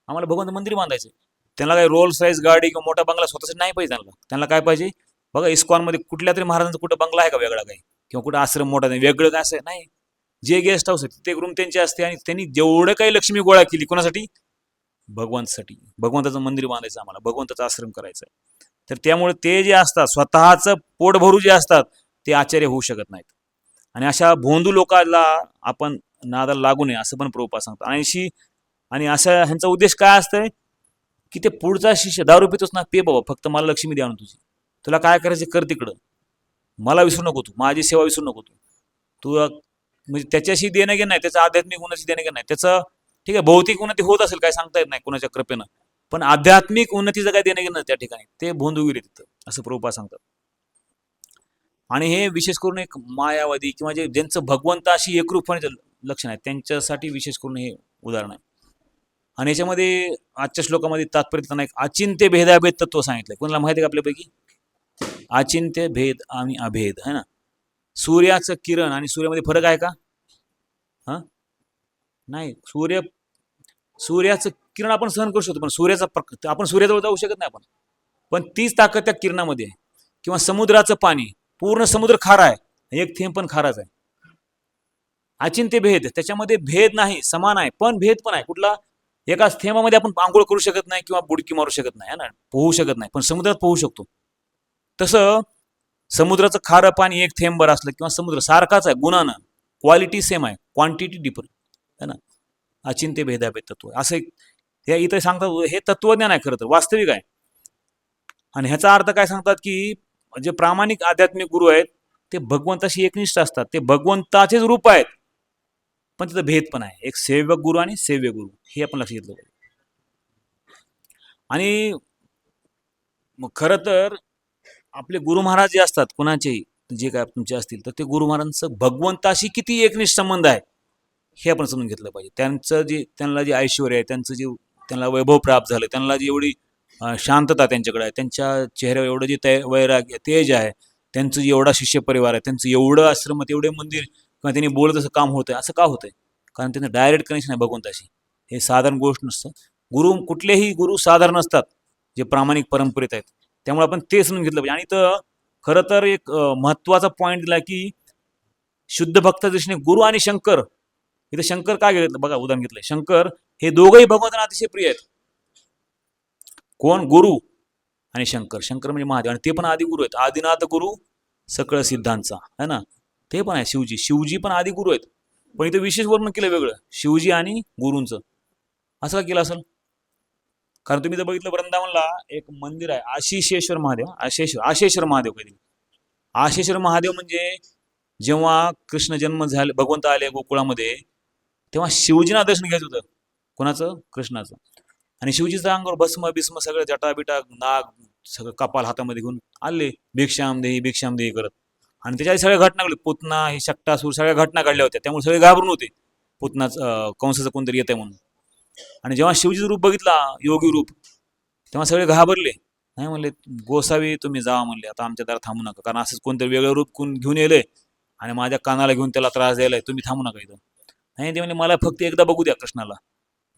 आम्हाला भगवंत मंदिर बांधायचं. त्यांना काही रोल्स रॉयस गाडी किंवा मोठा बंगला स्वतःसाठी नाही पाहिजे. त्यांना काय पाहिजे? बघा इस्कॉनमध्ये कुठल्या तरी महाराजांचा कुठं बंगला आहे का वेगळा काही, किंवा कुठं आश्रम मोठा नाही वेगळं काय असं नाही. जे गेस्ट हाऊस आहे ते रूम त्यांचे असते, आणि त्यांनी जेवढं काही लक्ष्मी गोळा केली कोणासाठी? भगवंतासाठी. भगवंताचं मंदिर बांधायचं, आम्हाला भगवंताचा आश्रम करायचा आहे. तर त्यामुळे ते जे असतात स्वतःचं पोट भरू जे असतात ते आचार्य होऊ शकत नाहीत. आणि अशा भोंदू लोकांना आपण नादाला लागू नये असं पण प्रभुपाद सांगतात. आणि अशा ह्यांचा उद्देश काय असतंय की ते पुढचा शिष्य दारू पितोच ना, पे बाबा, फक्त मला लक्ष्मी द्या ना तुझी, तुला काय करायचं कर तिकडं, मला विसरू नको तू, माझी सेवा विसरू नको तू. म्हणजे त्याच्याशी देणं घेणं नाही, त्याचं आध्यात्मिक गुणाशी देणं घेणं नाही. त्याचं ठीक आहे भौतिक उन्नती होत असेल, काय सांगता येत नाही कोणाच्या कृपेनं, पण आध्यात्मिक उन्नतीचं काय देणं घेणं त्या ठिकाणी, ते भोंदूगिरी तिथं, असं प्रभुपाद सांगतात. आणि हे विशेष करून एक मायावादी किंवा जे ज्यांचं भगवंताशी एकरूप होण्याचं लक्षण आहे त्यांच्यासाठी विशेष करून हे उदाहरण आहे. आणि याच्यामध्ये आजच्या श्लोकामध्ये तात्पर्य देताना एक अचिंत्य भेदाभेद तत्व सांगितलंय. कोणाला माहिती आहे का आपल्यापैकी? अचिंत्य भेद आणि अभेद है ना. सूर्याचं किरण आणि सूर्यामध्ये फरक आहे का? हा, नाही. सूर्याचं किरण आपण सहन करू शकतो, पण आपण सूर्याजवळ जाऊ शकत नाही आपण. पण तीच ताकद त्या किरणामध्ये आहे. किंवा समुद्राचं पाणी, पूर्ण समुद्र खारा आहे, एक थेंब पण खाराच आहे. अचिंत्य भेद, त्याच्यामध्ये भेद नाही, समान आहे पण भेद पण आहे. कुठला? एकाच थेंबामध्ये आपण आंघोळ करू शकत नाही किंवा बुडकी मारू शकत नाही, है ना, पोहू शकत नाही, पण समुद्रात पोहू शकतो. तसं समुद्राचं खारं पाणी एक थेंबर असलं किंवा समुद्र सारखाच आहे गुणानं, क्वालिटी सेम आहे, क्वांटिटी डिफरंट, है ना. अचिंत्य भेदाभेद तत्व असं हे इथं सांगतात. हे तत्वज्ञान आहे खरं तर, वास्तविक आहे. आणि ह्याचा अर्थ काय सांगतात की जे प्रामाणिक आध्यात्मिक गुरु आहेत ते भगवंताशी एकनिष्ठ असतात, ते भगवंताचेच रूप आहेत, पण तिथं भेद पण आहे. एक सेवक गुरु आणि सेव्य गुरु, हे आपण लक्षात घेतलं पाहिजे. आणि मग खरं तर आपले गुरु महाराज जे असतात कुणाचेही, जे काय तुमचे असतील, तर ते गुरु महाराजांचं भगवंताशी किती एकनिष्ठ संबंध आहे हे आपण समजून घेतलं पाहिजे. त्यांचं जे त्यांना जे ऐश्वर आहे, त्यांचं जे त्यांना वैभव प्राप्त झालं, त्यांना जी एवढी शांतता त्यांच्याकडे आहे, त्यांच्या चेहऱ्यावर एवढं जे वैराग्य तेज आहे, त्यांचं जे एवढा शिष्य परिवार आहे, त्यांचं एवढं आश्रम, एवढे मंदिर, किंवा त्यांनी बोलत असं काम होतंय, असं का होतंय? कारण त्यांचं डायरेक्ट कनेक्शन आहे भगवंताशी. हे साधारण गोष्ट नसतं. गुरु कुठलेही गुरु साधारण असतात, जे प्रामाणिक परंपरेत आहेत. त्यामुळे आपण ते समजून घेतलं पाहिजे. आणि तर खरं तर एक महत्वाचा पॉईंट दिला की शुद्ध भक्त दृष्टीने गुरु आणि शंकर, इथे शंकर काय घेतलं बघा, उदाहरण घेतलंय. शंकर हे दोघंही भगवंतांना अतिशय प्रिय आहेत. कोण? गुरु आणि शंकर. शंकर म्हणजे महादेव, आणि ते पण आदि गुरु आहेत. आदिनाथ गुरु सकळ सिद्धांचा है ना. ते पण आहे शिवजी. शिवजी पण आदि गुरु आहेत. पण इथे विशेष वर्णन केलं वेगळं, शिवजी आणि गुरूंचं. असं का केलं असेल? कारण तुम्ही जर बघितलं, वृंदावनला एक मंदिर आहे, आशिषेश्वर महादेव. आशेश्वर महादेव कधी. आशेश्वर महादेव म्हणजे जेव्हा कृष्ण जन्म झाले, भगवंत आले गोकुळामध्ये, तेव्हा शिवजींना दर्शन घ्यायचं होतं. कोणाचं? कृष्णाचं. आणि शिवजीचं अंगावर भस्म बिस्म सगळं, जटाबिटा, नाग, सगळं कपाल हातामध्ये घेऊन आले, भिक्षाम देही करत. आणि त्याच्या सगळ्या घटना घडल्या. पुतना, ही शक्टासूर, सगळ्या घटना घडल्या होत्या. त्यामुळे सगळे घाबरून होते, पुतनाचं कंसाचं कोणतरी येतंय म्हणून. आणि जेव्हा शिवजीचं रूप बघितला, योगी रूप, तेव्हा सगळे घाबरले. नाही म्हणले, गोसावी तुम्ही जा म्हणले, आता आमच्या दारात थांबू नका, कारण असंच कोणतरी वेगळं रूप घेऊन येलंय आणि माझ्या कानाला घेऊन त्याला त्रास द्यायलाय, तुम्ही थांबू नका इथं. नाही ते म्हणजे मला फक्त एकदा बघू द्या कृष्णाला.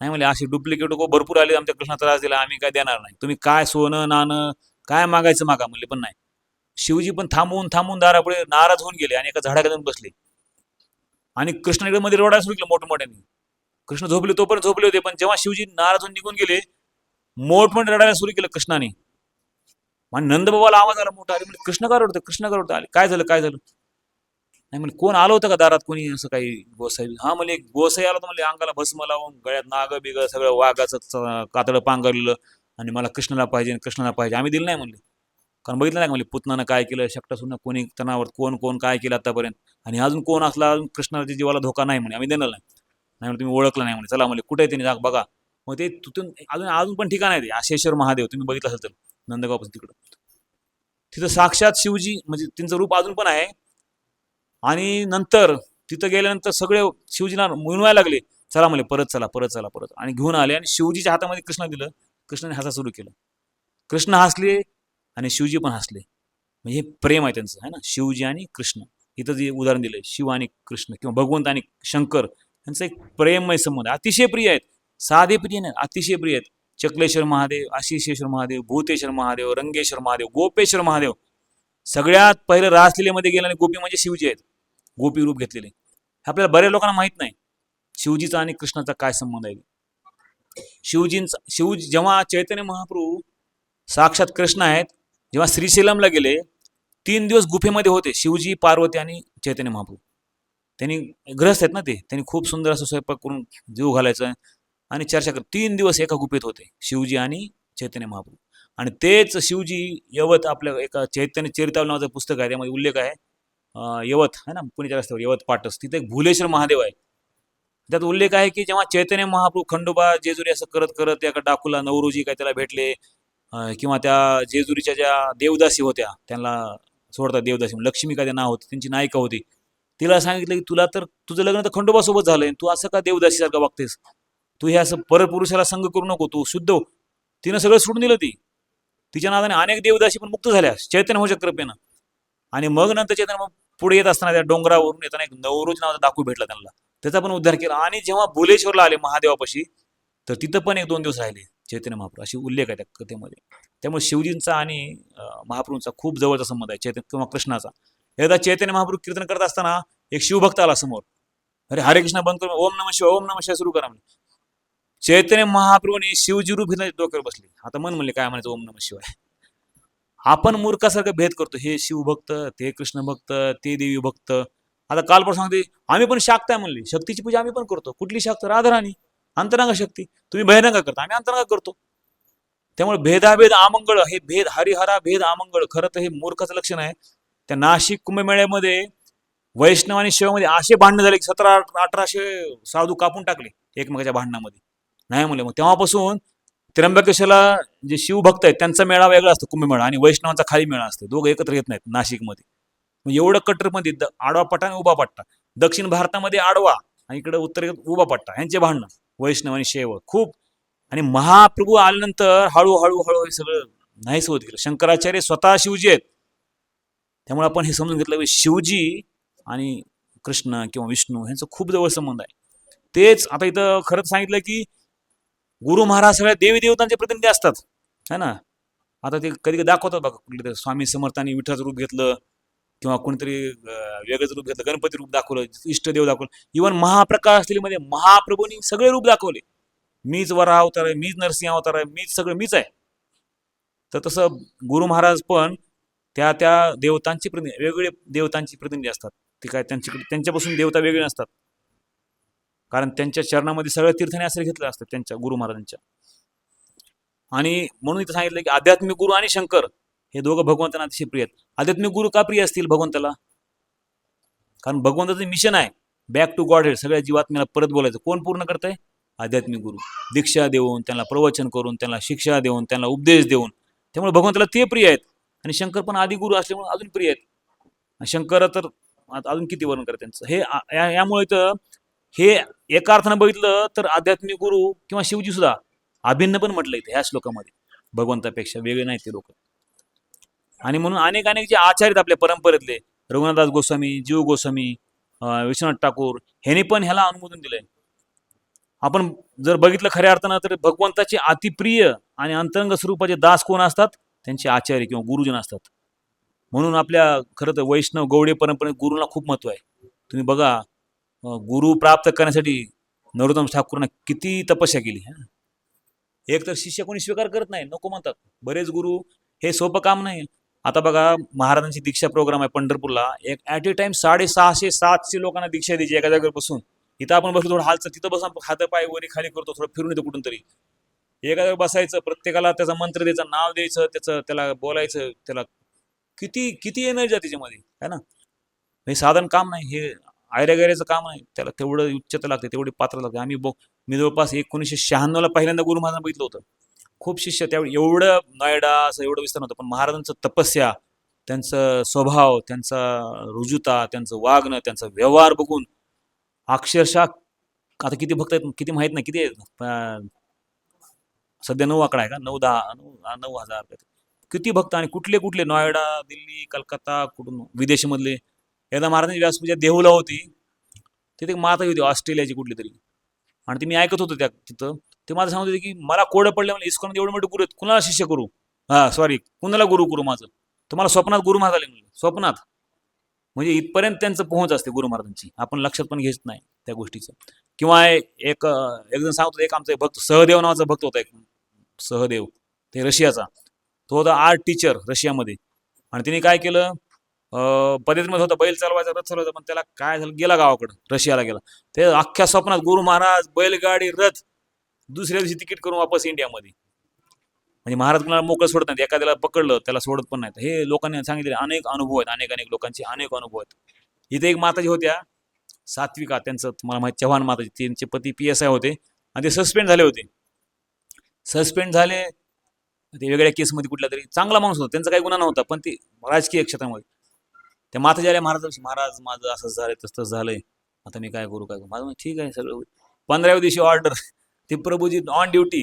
नाही म्हणले, असे डुप्लिकेट भरपूर आले, आमच्या कृष्णा त्रास दिला, आम्ही काय देणार नाही. तुम्ही काय सोनं नाणं काय मागायचं मागा म्हणले, पण नाही. शिवजी पण थांबून थांबून दारापुढे नाराज होऊन गेले आणि एका झाडाखाली जाऊन बसले. आणि कृष्णाकडे मध्ये रोडायला सुरू केलं मोठमोठ्याने. कृष्ण झोपले, तोपर्यंत झोपले होते, पण जेव्हा शिवजी नाराज होऊन निघून गेले, मोठमोठे रडायला सुरू केलं कृष्णाने. आणि नंदबाबाला आवाज आला मोठा, अरे म्हणजे कृष्ण का रडतं, कृष्ण का रडतं, आले काय झालं काय झालं. नाही म्हणजे कोण आलं होतं का दारात, कोणी असं काही गोसाई? हा म्हणले, गोसाई आला होता म्हणले, अंगाला भस्म लावून, गळ्यात नाग बिग सगळं वाघाचं कातडं पांघरलेलं, आणि मला कृष्णाला पाहिजे, कृष्णाला पाहिजे. आम्ही दिलं नाही म्हणले, कारण बघितलं नाही म्हणले पुतनानं काय केलं, शकटासून कोणी तणावर कोण कोण काय केलं आतापर्यंत, आणि अजून कोण असला, अजून कृष्णाच्या जीवाला धोका नाही म्हणे, आम्ही देणार नाही. नाही तुम्ही ओळखलं नाही म्हणे, चला म्हणले कुठे आहे त्यांनी बघा. मग ते तिथून अजून अजून पण ठिकाण आहे ते आशेश्वर महादेव, तुम्ही बघितलं असेल तर नंदगावपासून तिकडं, तिथं साक्षात शिवजी म्हणजे त्यांचं रूप अजून पण आहे. आणि नंतर तिथं गेल्यानंतर सगळे शिवजीला मिळवायला लागले, चला म्हणले परत चला परत चला परत, आणि घेऊन आले आणि शिवजीच्या हातामध्ये कृष्ण दिलं. कृष्णाने हसा सुरू केलं. कृष्ण हसले आणि शिवजी पण हसले. म्हणजे हे प्रेम आहे त्यांचं, है ना, शिवजी आणि कृष्ण. इथं जे उदाहरण दिलंय, शिव आणि कृष्ण किंवा भगवंत आणि शंकर, यांचा एक प्रेममय संबंध, अतिशय प्रिय आहेत. साधे प्रिय नाही, अतिशय प्रिय आहेत. चक्लेश्वर महादेव, आशिषेश्वर महादेव, भूतेश्वर महादेव, रंगेश्वर महादेव, गोपेश्वर महादेव. सगळ्यात पहिलं रासलीलेमध्ये गेल्याने गोपी म्हणजे शिवजी आहेत, गोपी रूप घेतलेले. आपल्याला बऱ्याच लोकांना माहित नाही शिवजीचा आणि कृष्णाचा काय संबंध आहे. जेव्हा चैतन्य महाप्रभू साक्षात कृष्ण आहेत, जेव्हा श्रीशैलमला गेले, 3 दिवस गुफेमध्ये होते शिवजी, पार्वती आणि चैतन्य महाप्रभू. त्यांनी ग्रस्त आहेत ना ते, त्यांनी खूप सुंदर असं स्वयंपाक करून जीव घालायचं आणि चर्चा कर. 3 दिवस एका गुफेत होते शिवजी आणि चैतन्य महाप्रभू. आणि तेच शिवजी यवत, आपल्या एका चैतन्य चरितावली नावाचं पुस्तक आहे, त्यामध्ये उल्लेख आहे, यवत है ना, पुण्याच्या रस्त्यावर यवत पाटस, तिथे एक भुलेश्वर महादेव आहे. त्यात उल्लेख आहे की जेव्हा चैतन्य महाप्रभू खंडोबा जेजुरी असं करत करत एका डाकूला नवरोजी काय त्याला भेटले, किंवा त्या जेजुरीच्या ज्या देवदासी होत्या त्यांना सोडतात, देवदासी लक्ष्मी काय नाव होती, त्यांची नायिका होती. तिला सांगितलं की तुला तर तुझं लग्न तर खंडोबा सोबत झालंय, तू असं का देवदासी सारखं वागतेस, तू हे असं परपुरुषाला संग करू नको, तू शुद्ध हो. तिनं सगळं सोडून दिलं. तिच्या नादाने अनेक देवदासी पण मुक्त झाल्या चैतन्य भाऊच्या कृपेनं. आणि मग नंतर चैतन्य पुढे येत असताना त्या डोंगरावरून येताना एक नवरोज नावाचा डाकू भेटला त्यांना, त्याचा पण उद्धार केला. आणि जेव्हा भुलेश्वरला आले महादेवापाशी, तर तिथं पण 1-2 दिवस राहिले चैतन्य महाप्रभू, अशी उल्लेख आहे त्या कथेमध्ये. त्यामुळे शिवजींचा आणि महाप्रभूंचा खूप जवळचा संबंध आहे, चैतन्य किंवा कृष्णाचा. एकदा चैतन्य महाप्रभू कीर्तन करत असताना एक शिवभक्त आला समोर. अरे हरे कृष्ण बंद करून ओम नमः शिवाय, ओम नमः शिवाय सुरू करा म्हणजे. चैतन्य महाप्रभूंनी शिवजी रूप घेतलं, डोक्यावर बसले. आता मन म्हणले काय म्हणायचं ओम नमः शिवाय. आपण मूर्खासारखं भेद करतो, हे शिवभक्त, ते कृष्ण भक्त, ते देवी भक्त. आता काल पण सांगते आम्ही पण शाक्त आहे म्हणले, शक्तीची पूजा आम्ही पण करतो. कुठली शक्त? राधाराणी, अंतरंग शक्ती. तुम्ही बहिरंग करता, आम्ही अंतरंग करतो. त्यामुळे भेदाभेद आमंगळ, हे भेद हरिहरा भेद आमंगळ, खरं तर हे मूर्खाचं लक्षण आहे. त्या नाशिक कुंभमेळ्यामध्ये वैष्णव आणि शिवामध्ये असे भांडण झाले की 1700-1800 साधू कापून टाकले एकमेकाच्या भांडणामध्ये. नाही म्हणले. मग तेव्हापासून त्र्यंबकेश्वरला जे शिवभक्त आहेत त्यांचा मेळा वेगळा असतो कुंभमेळा, आणि वैष्णवांचा खाली मेळा असतो, दोघं एकत्र येत नाहीत नाशिकमध्ये. म्हणजे एवढं कट्टरमध्ये आडवा पट्टा आणि उभा पट्टा. दक्षिण भारतामध्ये आडवा आणि इकडे उत्तरेत उभा पट्टा, यांचे भांडणं वैष्णव आणि शैव खूप. आणि महाप्रभू आल्यानंतर हळूहळू हळू हे सगळं नाहीच होत गेलं. शंकराचार्य स्वतः शिवजी आहेत. त्यामुळे आपण हे समजून घेतलं की शिवजी आणि कृष्ण किंवा विष्णू यांचा खूप जवळ संबंध आहे. तेच आता इथं खरंच सांगितलं की गुरु महाराज सगळ्या देवी देवतांचे प्रतिनिधी असतात, है ना. आता ते कधी कधी दाखवतात बघा, कुठले तर स्वामी समर्थांनी विठ्ठलाचं रूप घेतलं किंवा कोणीतरी वेगळंच रूप घेतलं, गणपती रूप दाखवलं, इष्टदेव दाखवलं. इव्हन महाप्रकाश मध्ये महाप्रभूंनी सगळे रूप दाखवले. मीच वराह अवतार आहे, मीच नरसिंह अवतार आहे, मीच सगळं मीच आहे. तर तसं गुरु महाराज पण त्या त्या देवतांची प्रतिनिधी, वेगवेगळे देवतांची प्रतिनिधी असतात. ते काय त्यांच्याकडे त्यांच्यापासून देवता वेगळे नसतात, कारण त्यांच्या चरणामध्ये सगळ्या तीर्थाने आश्रय घेतले असतात त्यांच्या गुरु महाराजांच्या. आणि म्हणून इथं सांगितलं की आध्यात्मिक गुरु आणि शंकर हे दोघं भगवंतांना अतिशय प्रिय आहेत. आध्यात्मिक गुरु का प्रिय असतील भगवंताला? कारण भगवंताचं मिशन आहे बॅक टू गॉड हेड, सगळ्या जीवात्म्याला परत बोलायचं. कोण पूर्ण करतंय? आध्यात्मिक गुरु. दीक्षा देऊन, त्यांना प्रवचन करून, त्यांना शिक्षा देऊन, त्यांना उपदेश देऊन. त्यामुळे भगवंताला ते प्रिय आहेत. आणि शंकर पण आदि गुरु असल्यामुळे अजून प्रिय आहेत. शंकर तर अजून किती वर्णन करत त्यांचं हे यामुळे तर हे एका अर्थानं बघितलं तर आध्यात्मिक गुरु किंवा शिवजी सुद्धा अभिन्न पण म्हटलं इथे ह्या श्लोकामध्ये, भगवंतापेक्षा वेगळे नाहीत ते लोक. आणि म्हणून अनेक अनेक जे आचार्य आहेत आपल्या परंपरेतले, रघुनाथदास गोस्वामी, जीव गोस्वामी, विश्वनाथ ठाकूर, ह्यांनी पण ह्याला अनुमोदन दिलंय. आपण जर बघितलं खऱ्या अर्थानं तर भगवंताचे अतिप्रिय आणि अंतरंग स्वरूपाचे दास कोण असतात? त्यांचे आचार्य किंवा गुरुजन असतात. म्हणून आपल्या खरं तर वैष्णव गौडे परंपरेत गुरुला खूप महत्व आहे. तुम्ही बघा, गुरु प्राप्त करण्यासाठी नरोत्तम ठाकूरनं किती तपस्या केली. एक तर शिष्य कोणी स्वीकार करत नाही, नको म्हणतात बरेच गुरु. हे सोपं काम नाही. आता बघा, महाराजांची दीक्षा प्रोग्राम आहे पंढरपूरला, एक ॲट ए टाइम 650-700 लोकांना दीक्षा द्यायची एका जागेवर बसून. इथं आपण बसलो थोडं हालचं, तिथं बसून हात पाय वरी खाली करतो, थोडं फिरून येतो कुठून तरी. एका जागेवर बसायचं, प्रत्येकाला त्याचा मंत्र द्यायचा, नाव द्यायचं, त्याला बोलायचं, त्याला किती किती एनर्जी आहे त्याच्यामध्ये, है ना. हे साधारण काम नाही, हे आयऱ्या काम नाही. त्याला तेवढं उच्चता लागते, तेवढी पात्र लागते. मी जवळपास 1996ला पहिल्यांदा गुरु महाराजांना बघितलं होतं. खूप शिष्य त्यावेळी, एवढं नोएडा असं एवढं विस्तार नव्हतं, पण महाराजांचं तपस्या, त्यांचा स्वभाव, त्यांचा रुजुता, त्यांचं वागणं, त्यांचा व्यवहार बघून अक्षरशः, आता किती भक्त आहेत किती माहित नाही, किती आहेत सध्या 9 आकडा आहे का, 9,000 किती भक्त, आणि कुठले कुठले, नोएडा, दिल्ली, कलकत्ता, कुठून विदेशमधले. एकदा महाराजांची व्यासपूजा देहूला होती, तिथे माता होती ऑस्ट्रेलियाची कुठली तरी, आणि ती मी ऐकत होतो त्या तिथं. ते माझं सांगत होते की मला कोडं पडलं, म्हणजे इस्कॉन एवढं मोठे गुरु आहेत, कुणाला शिष्य करू, कुणाला गुरु करू माझं. तुम्हाला स्वप्नात गुरु महाराज आले म्हणजे स्वप्नात, म्हणजे इथपर्यंत त्यांचं पोहोच असते गुरु महाराजांची. आपण लक्षात पण घेत नाही त्या गोष्टीचं. किंवा एक जण सांगतो, एक आमचा भक्त सहदेव नावाचा भक्त होता, एक सहदेव, ते रशियाचा. तो होता आर्ट टीचर रशियामध्ये. आणि तिने काय केलं, पदयात्रेमध्ये होता, बैल चालवायचा, रथ चालवायचा, पण त्याला काय झालं, गेला गावाकडं, रशियाला गेला. ते अख्ख्या स्वप्नात गुरु महाराज, बैलगाडी, रथ, दुसऱ्या दिवशी तिकीट करून वापस इंडियामध्ये. म्हणजे महाराज कुणाला मोकळं सोडत नाहीत, एखाद्याला पकडलं त्याला सोडत पण नाहीत. हे लोकांनी सांगितले, अनेक अनुभव आहेत, अनेक लोकांचे अनेक अनुभव आहेत. इथे एक माताजी होत्या सात्विका, त्यांचं तुम्हाला माहिती, चव्हाण माताजी, त्यांचे पती PSI होते, आणि ते सस्पेंड झाले होते. सस्पेंड झाले ते वेगळ्या केसमध्ये, कुठल्या तरी, चांगला माणूस होता, त्यांचा काही गुन्हा नव्हता, पण ते राजकीय क्षेत्रामध्ये. त्या माताजी आल्या महाराज, महाराज माझं असं झालंय, तसं झालंय, आता मी काय करू माझं ठीक आहे सगळं. 15व्या दिवशी ऑर्डर, ते प्रभूजी ऑन ड्युटी.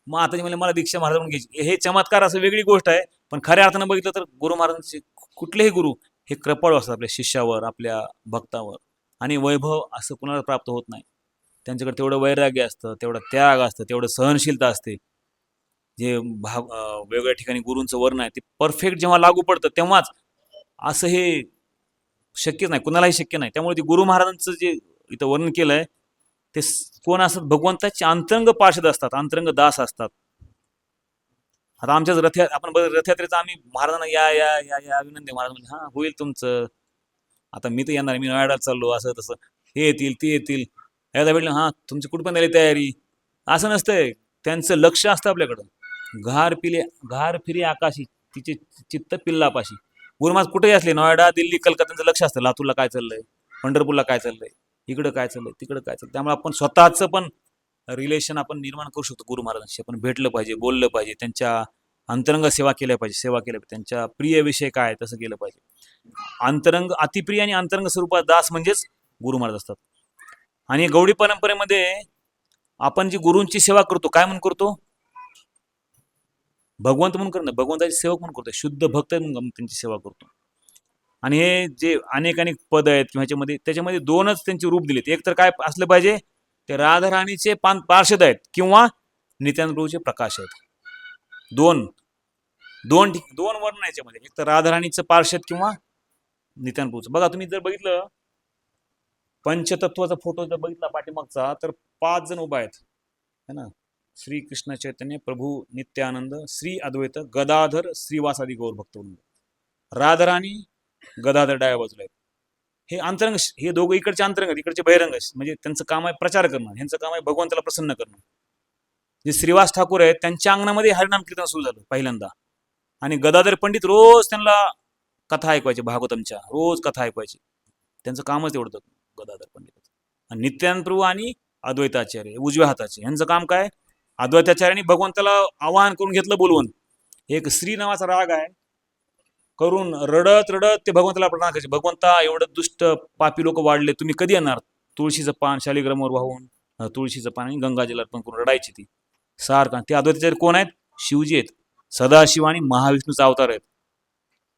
माताजी म्हणजे मला दीक्षा महाराज म्हणून घ्यायची. हे चमत्कार असं वेगळी गोष्ट आहे, पण खऱ्या अर्थानं बघितलं तर गुरु महाराजांचे कुठलेही गुरु हे कृपाळू असतात आपल्या शिष्यावर, आपल्या भक्तावर. आणि वैभव असं कुणाला प्राप्त होत नाही. त्यांच्याकडे तेवढं वैराग्य असतं, तेवढं त्याग असतं, तेवढं सहनशीलता असते. जे वेगवेगळ्या ठिकाणी गुरूंचं वर्ण आहे ते परफेक्ट जेव्हा लागू पडतं तेव्हाच, असं हे शक्यच नाही, कुणालाही शक्य नाही. त्यामुळे ते गुरु महाराजांचं जे इथं वर्णन केलंय ते कोण असतात, भगवंताचे अंतरंग पार्षद असतात, अंतरंग दास असतात. आता आमच्याच आपण रथयात्रेचा आम्ही महाराजांना या या या या विनंती, महाराज म्हणजे हा होईल तुमचं, आता मी तर येणार, मी नोएडात चाललो, असं तसं, हे येतील ते येतील. एकदा भेटलं, हा तुमची कुठपर्यंत आली तयारी, असं नसतंय. त्यांचं लक्ष असतं आपल्याकडं. घार फिरे आकाशी, तिचे चित्त पिल्लापाशी. गुरुमाज कुठेही असले, नोएडा, दिल्ली, कलकत्ता, त्यांचं लक्ष असतं, लातूरला काय चाललंय, पंढरपूरला काय चाललंय, इकडं काय चाललंय, तिकडं काय चाललंय. त्यामुळे आपण स्वतःचं पण रिलेशन आपण निर्माण करू शकतो गुरु महाराजांशी. आपण भेटलं पाहिजे, बोललं पाहिजे, त्यांच्या अंतरंग सेवा केल्या पाहिजे, त्यांच्या प्रिय विषय काय आहे तसं केलं पाहिजे. अंतरंग अतिप्रिय आणि अंतरंग स्वरूपात दास म्हणजेच गुरु महाराज असतात. आणि गौडी परंपरेमध्ये आपण जी गुरूंची सेवा करतो काय म्हणून करतो? भगवंत म्हणून करणं, भगवंताची सेवक म्हणून करतो, शुद्ध भक्त म्हणून त्यांची सेवा करतो. आणि हे जे अनेक अनेक पद आहेत किंवा ह्याच्यामध्ये त्याच्यामध्ये दोनच त्यांचे रूप दिलेत. एक तर काय असलं पाहिजे, ते राधाराणीचे पार्षद आहेत किंवा नित्यानंद प्रभूचे प्रकाश आहेत. दोन दोन दोन वर्ण याच्यामध्ये, एक तर राधाराणीचं पार्षद किंवा नित्यानंद प्रभूचं. बघा तुम्ही जर बघितलं पंचतत्वाचा फोटो जर बघितला पाठीमागचा, तर 5 जण उभा आहेत है ना. श्री कृष्ण चैतन्य प्रभू नित्यानंद श्री अद्वैत गदाधर श्रीवासादी गौर भक्त म्हणून. राधाराणी गदाधर डाव्या बाजूला आहेत. हे अंतरंग, हे दोघं इकडचे अंतरंग, इकडचे बहिरंग, म्हणजे त्यांचं काम आहे प्रचार करणं, ह्यांचं काम आहे भगवंताला प्रसन्न करणं. जे श्रीवास ठाकूर आहेत त्यांच्या अंगणामध्ये हरिनाम कीर्तन सुरू झालं पहिल्यांदा. आणि गदाधर पंडित रोज त्यांना कथा ऐकवायचे, भागवतमच्या रोज कथा ऐकवायची. त्यांचं कामच एवढं गदाधर पंडित. आणि नित्यानंद प्रभू आणि अद्वैताचार्य उजव्या हाताचे, यांचं काम काय? अद्वैताचार्यांनी भगवंताला आवाहन करून घेतलं बोलवून. एक श्री नावाचा राग आहे, करून रडत रडत ते भगवंताला प्रणाम करायचे. भगवंता एवढं दुष्ट पापी लोक वाढले, तुम्ही कधी येणार? तुळशीचं पान शालिग्रामवर वाहून तुळशीचं पान आणि गंगाजल अर्पण करून रडायची ती सारखं. ते अद्वैताचार्य कोण आहेत? शिवजी आहेत, सदाशिव आणि महाविष्णूचा अवतार आहेत.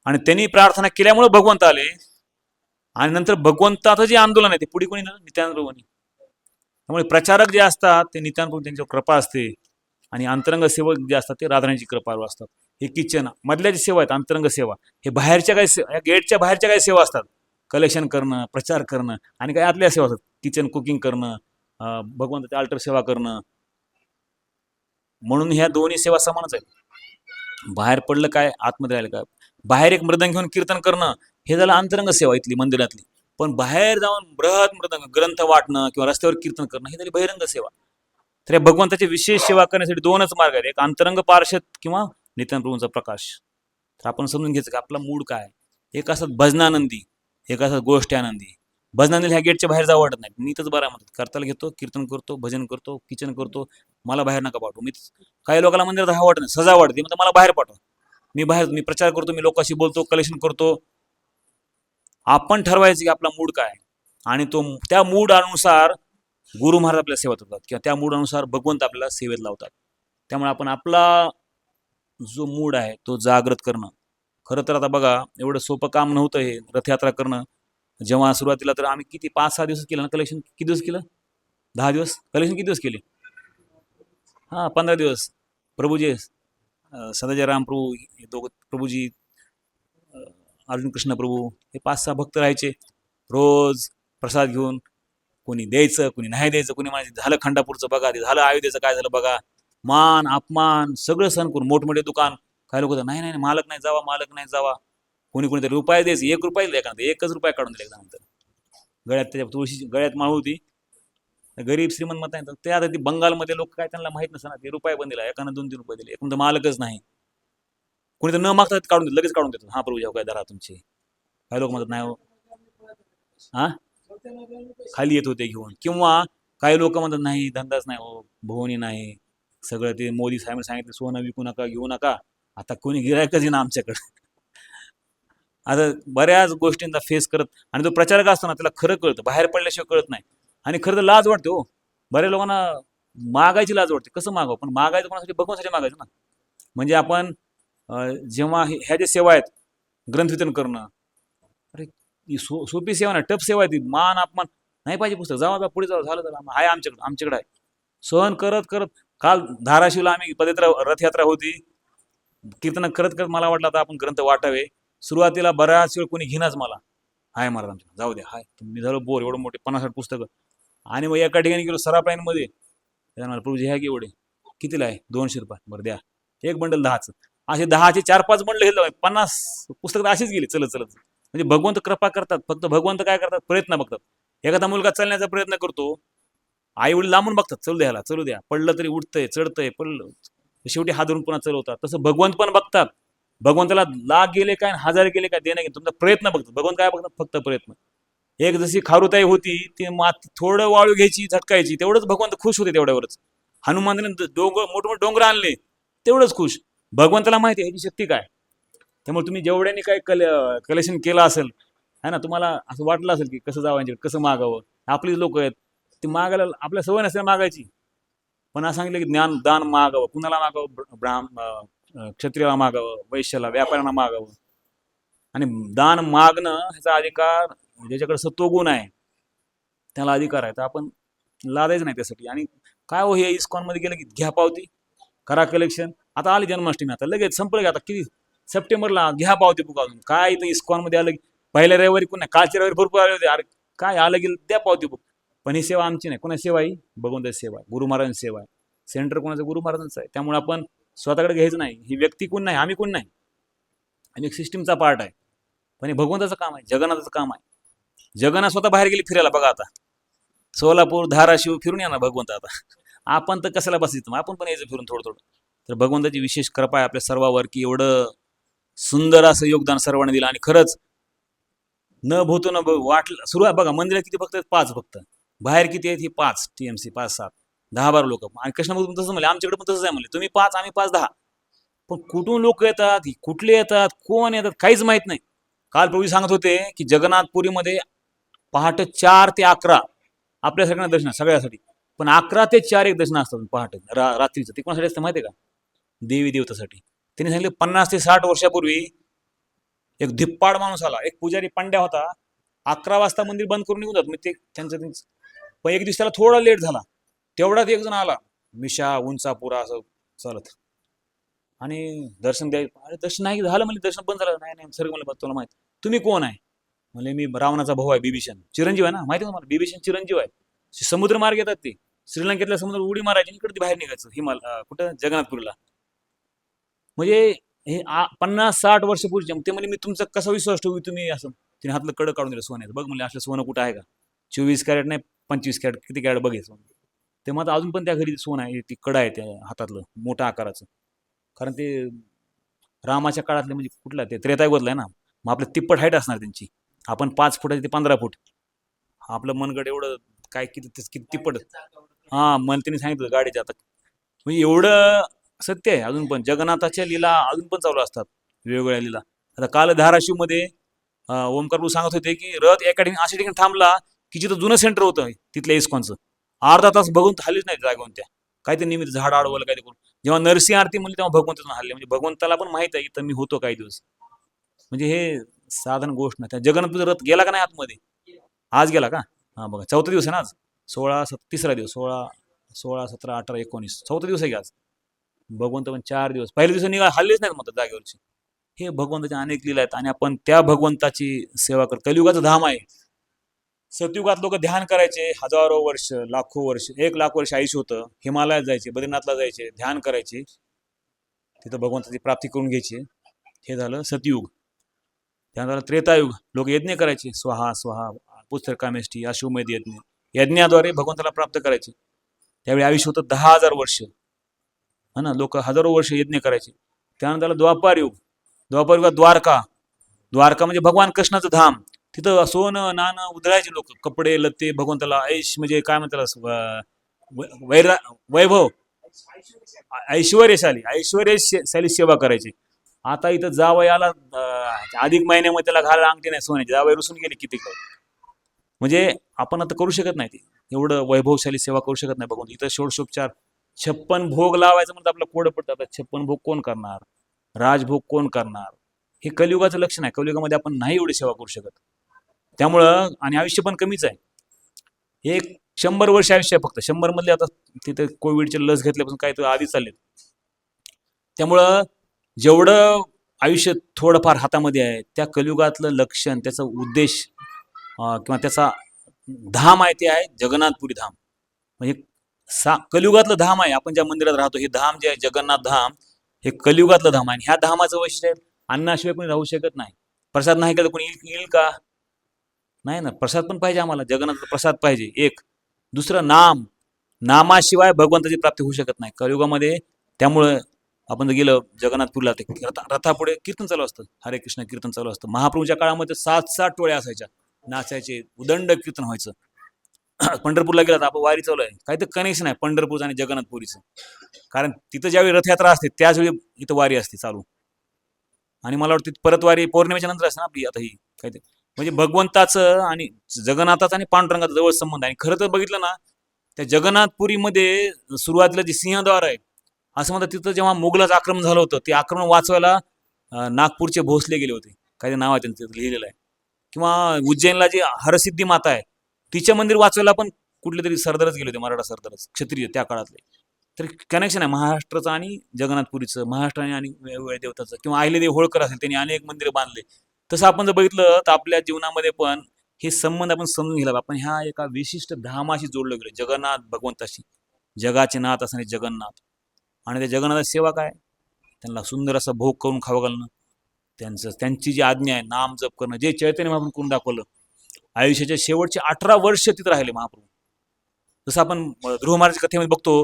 आणि त्यांनी प्रार्थना केल्यामुळे भगवंत आले. आणि नंतर भगवंताचं जे आंदोलन आहे ते पुढे कोणी ना नित्यानंद प्रभूंनी. त्यामुळे प्रचारक जे असतात ते नित्यानंद प्रभू त्यांच्यावर कृपा असते, आणि अंतरंग सेवक जे असतात ते राधाराणीची कृपावर असतात. हे किचन मधल्या जी सेवा आहेत अंतरंग सेवा, हे बाहेरच्या काही गेटच्या बाहेरच्या काही सेवा असतात, कलेक्शन करणं, प्रचार करणं, आणि काही आतल्या सेवा असतात, किचन कुकिंग करणं, भगवंताचे अल्टर सेवा करणं. म्हणून ह्या दोन्ही सेवा समानच आहेत. बाहेर पडलं काय, आतमध्ये राहिलं काय. बाहेर एक मृदंग घेऊन कीर्तन करणं हे झालं अंतरंग सेवा इथली मंदिरातली. पण बाहेर जाऊन बृहत मृदंग ग्रंथ वाटणं किंवा रस्त्यावर कीर्तन करणं हे झाली बहिरंग सेवा. तर या भगवंताची विशेष सेवा करण्यासाठी दोनच मार्ग आहेत, एक अंतरंग पार्षद किंवा नित्यानंद प्रभूंचा प्रकाश. तर आपण समजून घ्यायचं की आपला मूड काय. एक असतात भजनानंदी, एक असतात गोष्टी आनंदी. भजनानंदी ह्या गेटच्या बाहेर जावं वाटत नाही, मी तर बरा म्हणतात करताला घेतो, कीर्तन करतो, भजन करतो, किचन करतो, मला बाहेर नका पाठवू. मी काही लोकांना मंदिरात हा वाटत नाही, सजा वाटते, म्हणजे मला बाहेर पाठवा, मी बाहेर, मी प्रचार करतो, मी लोकांशी बोलतो, कलेक्शन करतो. आपण ठरवायचं की आपला मूड काय, आणि तो त्या मूड अनुसार गुरु महाराज आपल्याला सेवा करतात किंवा त्या मूड अनुसार भगवंत आपल्याला सेवेत लावतात. त्यामुळे आपण आपला जो मूड आहे तो जागृत करणं. खरं तर आता बघा, एवढं सोपं काम नव्हतं हे रथयात्रा करणं. जेव्हा सुरुवातीला तर आम्ही किती 5-6 दिवस केलं ना कलेक्शन. किती दिवस केलं? 10 दिवस कलेक्शन. किती दिवस केले? 15 दिवस. प्रभूजी सदाचार्य राम प्रभू, हे दोघं प्रभूजी, अर्जुन कृष्ण प्रभू, हे 5-6 भक्त राहायचे. रोज प्रसाद घेऊन कोणी द्यायचं, कोणी नाही द्यायचं, कोणी म्हणायचं झालं खंडापूरचं बघा, ते झालं अयोध्येचं काय झालं बघा, मान अपमान सगळं सहन करून. मोठमोठे दुकान, काही लोक नाही नाही मालक नाही जावा, मालक नाही जावा. कोणी कोणीतरी रुपये द्यायचं, 1 रुपया दिला एखादा, 1च रुपया काढून दिला नंतर. गळ्यात त्याच्या तुळशी गळ्यात माळ होती. गरीब श्रीमंत मत नाही, ते आता ती बंगालमध्ये लोक काय त्यांना माहित नसतं ना, ते रुपये पण दिला, एकानं 2-3 रुपये दिले, एकूण मालकच नाही. कोणी तर न मागतात काढून देत, लगेच काढून देतात. हा प्रभू काय धरा तुमचे. काही लोक म्हणतात नाही हो, हा खाली येत होते घेऊन. किंवा काही लोक म्हणतात नाही धंदाच नाही हो, भवनी नाही, सगळं ते मोदी साहेब सांगितलं सोनं विकू नका, घेऊ नका. आता कोणी गिरायकच ना आमच्याकडे. आता बऱ्याच गोष्टींचा फेस करत, आणि तो प्रचारक असतो ना त्याला खरं कळतं, बाहेर पडल्याशिवाय कळत नाही. आणि खरं तर लाज वाटते हो, बऱ्याच लोकांना मागायची लाज वाटते. कसं मागावं? पण मागायचं कोणासाठी? भगवंतासाठी मागायचं ना. म्हणजे आपण जेव्हा ह्या ज्या सेवा आहेत, ग्रंथ वितरण करणं, अरे सोपी सेवा नाही, टफ सेवा आहे ती. मान अपमान नाही पाहिजे. पुस्तक जावा पुढे जावं, झालं झालं आहे आमच्याकडे आहे. सहन करत करत काल धाराशिवला आम्ही पदयात्रा रथयात्रा होती, कीर्तन करत करत मला वाटलं आता आपण ग्रंथ वाटावे. सुरुवातीला बऱ्याच वेळ कोणी घेणाच मला, हाय महाराज आमच्या जाऊ द्या, हाय. मी झालो बोर, एवढं मोठे 50-60 पुस्तकं. आणि मग एका ठिकाणी गेलो सराफलाईनमध्ये, प्रभूजी ह्या की एवढे कितीला आहे? 200 रुपये. बरं द्या. एक बंडल 10चं. असे 10चे 4-5 बंडल घेतलं, 50 पुस्तकं अशीच गेली चलत चलत. म्हणजे भगवंत कृपा करतात. फक्त भगवंत काय करतात? प्रयत्न बघतात. एखादा मुलगा चालण्याचा प्रयत्न करतो, आई वडील लांबून बघतात, चलू द्यायला, चलू द्या, पडलं तरी उठतंय, चढतंय, पडलं शेवटी हात धरून पुन्हा चलवतात. तसं भगवंत पण बघतात. भगवंताला लाख गेले काय, 1000 गेले काय देणं, तुमचा प्रयत्न बघतात. भगवंत काय बघतात? फक्त प्रयत्न. एक जशी खारुताई होती ती मात थोडं वाळू घ्यायची झटकायची, तेवढंच भगवंत खुश होते तेवढ्यावरच. हनुमानाने डोंगर मोठे मोठे डोंगर आणले तेवढंच खुश. भगवंताला माहिती आहे ह्याची शक्ती काय. त्यामुळे तुम्ही जेवढ्याने काय कलेक्शन केलं असेल है ना, तुम्हाला असं वाटलं असेल की कसं जावं यांच्याकडे, कसं मागावं. आपलीच लोक आहेत ती मागायला, आपल्या सवय नसते मागायची. पण असं सांगितलं की ज्ञान दान मागावं, कुणाला मागावं, क्षत्रियाला मागावं, वैश्याला, व्यापाऱ्यांना मागावं. आणि दान मागणं ह्याचा अधिकार ज्याच्याकडे सत्वगुण आहे त्याला अधिकार आहे. तर आपण लादायचं नाही त्यासाठी. आणि काय हो, हे इस्कॉन मध्ये गेलं की घ्या पावती, करा कलेक्शन. आता आली जन्माष्टमी, आता लगेच संपलं की आता किती सप्टेंबरला घ्या पावती बुक. अजून काय इथं इस्कॉन मध्ये आलं की पहिल्या रविवारी कोण नाही, कालच्या रविवारी भरपूर आले होते. अरे काय आलं गेलं द्या पावती बुक. पण ही सेवा आमची नाही. कोणाची सेवा ही भगवंताची सेवा आहे, गुरु महाराजांची सेवा आहे. सेंटर कोणाचं, गुरु महाराजांचं आहे. त्यामुळे आपण स्वतःकडे घ्यायचं नाही. ही व्यक्ती कोण नाही, आम्ही कोण नाही, आम्ही एक सिस्टीमचा पार्ट आहे. पण हे भगवंताचं काम आहे, जगन्नाथाचं काम आहे. जगन्नाथ स्वतः बाहेर गेली फिरायला. बघा आता सोलापूर, धाराशिव फिरून या ना भगवंत. आता आपण तर कशाला बसायचं, मग आपण पण यायचं फिरून थोडं थोडं. तर भगवंताची विशेष कृपा आहे आपल्या सर्वावर की एवढं सुंदर असं योगदान सर्वांनी दिलं. आणि खरंच न भूतो न वाटलं. सुरुवात बघा, मंदिरात किती फक्त 5 फक्त, बाहेर किती आहेत ही 5 TMC, 5-7, 10-12 लोक. आणि कृष्णामधून पण तसंच म्हणले, आमच्याकडे पण तसंच आहे म्हणले, तुम्ही 5 आम्ही 5-10. पण कुठून लोक येतात, कुठले येतात, कोण येतात काहीच माहित नाही. काल प्रभू सांगत होते की जगन्नाथपुरीमध्ये पहाटे 4 ते 11 आपल्या सगळ्यांना दर्शन सगळ्यासाठी. पण 11 ते 4 एक दर्शन असतात पहाटे रात्रीचं. ते कोणासाठी असतं माहिती आहे का, देवी देवतासाठी. त्यांनी सांगितलं 50 ते 60 वर्षापूर्वी एक धिप्पाड माणूस आला, एक पुजारी पांड्या होता. 11 वाजता मंदिर बंद करून निघून जात. मग ते त्यांचं पण एक दिवस त्याला थोडा लेट झाला. तेवढ्यात एक जण आला, मिशा उंचा पुरा असं चालत, आणि दर्शन अरे दर्शन नाही झालं म्हणजे, दर्शन बंद झालं. नाही नाही सर म्हणलं, तुला माहिती तुम्ही कोण आहे. म्हणजे मी रावणाचा भाऊ आहे, बिभीषण. चिरंजीव आहे ना, माहिती आहे तुम्हाला, बिभीषण चिरंजीव आहे. समुद्र मार्ग येतात ते, श्रीलंकेतल्या समुद्र उडी मारायची, इकडे बाहेर निघायचं कुठं जगन्नाथपूरला. म्हणजे हे 50-60 वर्षापूर्वी. ते म्हणजे मी तुमचा कसा विश्वास ठेवू तुम्ही असं. तिने हातलं कडं काढून दिलं सोन्याचं. बघ म्हणजे असलं सोनं कुठं आहे का, 24 कॅरेट नाही 25 कॅरेट, किती कॅरेट बघायचं. ते मग अजून पण त्या घरी सोनं आहे, ती कडं आहे त्या हातातलं मोठ्या आकाराचं. कारण ते रामाच्या काळातले, म्हणजे कुठला ते त्रेतायुगातलं आहे ना. मग आपलं तिप्पट हाईट असणार त्यांची. आपण 5 फुटाचे ते 15 फूट. आपलं मनगड एवढं काय, किती किती तिप्पट. हा, मन त्यांनी सांगितलं गाडीच्या आता. म्हणजे एवढं सत्य आहे. अजून पण जगन्नाथाच्या लीला अजून पण चालू असतात, वेगवेगळ्या लीला. आता काल धाराशिव मध्ये ओमकार प्रभू सांगत होते की रथ एका ठिकाणी अशा ठिकाणी थांबला की जिथं जुनं सेंटर होतं तिथल्या इस्कॉनचं, अर्धा तास बघून हल्लीच नाही जागेहून. त्या काय ते निमित्त झाड अडवलं काय ते करून. जेव्हा नरसिंह आरती म्हणली तेव्हा भगवंताचं हल्ले. म्हणजे भगवंताला पण माहित आहे इथं मी होतो काही दिवस. म्हणजे हे साधारण गोष्ट नाही. त्या जगन्नाथचा रथ गेला का नाही आतमध्ये, आज गेला का. हा बघा, 4था दिवस आहे ना आज. 3रा दिवस, 16, 17, 18, 19, 4था दिवस आहे की आज. भगवंत पण 4 दिवस, पहिल्या दिवशी निघा हल्लेच नाहीत म्हणतात जागेवरची. हे भगवंताचे अनेक लीला आहेत. आणि आपण त्या भगवंताची सेवा करतो. कलियुगाचं धाम आहे. सतयुगात लोक ध्यान करायचे हजारो वर्ष, लाखो वर्ष, 1 लाख वर्ष आयुष्य होतं. हिमालयात जायचे, बद्रीनाथला जायचे, ध्यान करायचे, तिथं भगवंताची प्राप्ती करून घ्यायची. हे झालं सतयुग. त्यानंतर त्रेतायुग, लोक यज्ञ करायचे, स्वाहा स्वाहा, पुत्रकामेष्टी, अश्वमेध यज्ञ, यज्ञाद्वारे भगवंताला प्राप्त करायचे. त्यावेळी आयुष्य होतं 10,000 वर्ष. हा ना, लोक हजारो वर्ष यज्ञ करायचे. त्यानंतर द्वापार युग. द्वापार युगात द्वारका. द्वारका म्हणजे भगवान कृष्णाचं धाम. तिथं सोनं नाणं उधळायचे लोक, कपडे लत्ते भगवंताला ऐश, म्हणजे काय म्हणतात वैभव, ऐश्वर्यशाली सेवा करायची. आता इथं जावयाला अधिक महिन्यामध्ये त्याला घालायला अंगठी नाही सोन्याची, जावया रुसून गेले किती. म्हणजे आपण आता करू शकत नाही ते एवढं वैभवशाली सेवा करू शकत नाही भगवंत. इथं षोडशोपचार 56 भोग लावायचं म्हणतात, आपलं कोडं पडतं. आता 56 भोग कोण करणार, राजभोग कोण करणार. हे कलियुगाचं लक्षण आहे. कलियुगामध्ये आपण नाही एवढी सेवा करू शकत. त्यामुळं, आणि आयुष्य पण कमीच आहे. एक 100 वर्ष आयुष्य आहे फक्त. 100 मधले आता तिथे कोविडचे लस घेतल्यापासून काही तर आधी चाललेत. त्यामुळं जेवढं आयुष्य थोडंफार हातामध्ये आहे, त्या कलियुगातलं लक्षण, त्याचा उद्देश किंवा त्याचा धाम आहे ते आहे जगन्नाथपुरी धाम. म्हणजे कलियुगातलं धाम आहे. आपण ज्या मंदिरात राहतो हे धाम जे आहे जगन्नाथ धाम, हे कलियुगातलं धाम आहे. आणि ह्या धामाचं वैशिष्ट्य आहे, अन्नाशिवाय कोणी राहू शकत नाही. प्रसाद नाही केला कोणी येईल का, नाही ना. प्रसाद पण पाहिजे आम्हाला, जगन्नाथचा प्रसाद पाहिजे. एक दुसरं नामाशिवाय भगवंताची प्राप्ती होऊ शकत नाही कलियुगामध्ये. त्यामुळं आपण जर गेलं जगन्नाथपूरला, ते रथापुढे कीर्तन चालू असतं, हरे कृष्ण कीर्तन चालू असतं. महाप्रभूच्या काळामध्ये 7-7 टोळ्या असायच्या. नाचायचे, उदंड कीर्तन व्हायचं. पंढरपूरला गेला तर आपण वारी चालू आहे, काही तर कनेक्शन आहे पंढरपूरचं आणि जगन्नाथपुरीचं. कारण तिथं ज्यावेळी रथयात्रा असते त्याच वेळी इथं वारी असते चालू. आणि मला वाटतं परत वारी पौर्णिमेच्या नंतर असते ना आपली आता ही काय ते. म्हणजे भगवंताचं आणि जगन्नाथाचा आणि पांडुरंगाचा जवळ संबंध आहे. आणि खरं तर बघितलं ना, त्या जगन्नाथपुरीमध्ये सुरुवातीला जे सिंहद्वार आहे, असं म्हणतात तिथं जेव्हा मुघलाचं आक्रमण झालं होतं, ते आक्रमण वाचवायला नागपूरचे भोसले गेले होते. काही ते नाव आहे त्यांचं तिथं लिहिलेलं आहे. किंवा उज्जैनला जी हरसिद्धी माता आहे, तिच्या मंदिर वाचवायला पण कुठले तरी सरदारच गेले होते, मराठा सरदारच, क्षत्रिय त्या काळातले. तर कनेक्शन आहे महाराष्ट्राचं आणि जगन्नाथपुरीचं, महाराष्ट्राने आणि वेगवेगळ्या देवताचं. किंवा अहिल्यादेवी होळकर असेल, त्यांनी अनेक मंदिरं बांधले. तसं आपण जर बघितलं तर आपल्या जीवनामध्ये पण हे संबंध आपण समजून घ्यायला, आपण ह्या एका विशिष्ट धामाशी जोडलं गेलो, जगन्नाथ भगवंताशी. जगाचे नाथ असणारे जगन्नाथ. आणि त्या जगन्नाथाची सेवा काय, त्यांना सुंदर असा भोग करून खावं घालणं, त्यांची जी आज्ञा आहे नाम जप करणं, जे चैतन्य महाप्रभू करून दाखवलं. आयुष्याच्या शेवटचे 18 वर्ष तिथे राहिले महाप्रभू. जसं आपण ध्रुव महाराज कथेमध्ये बघतो,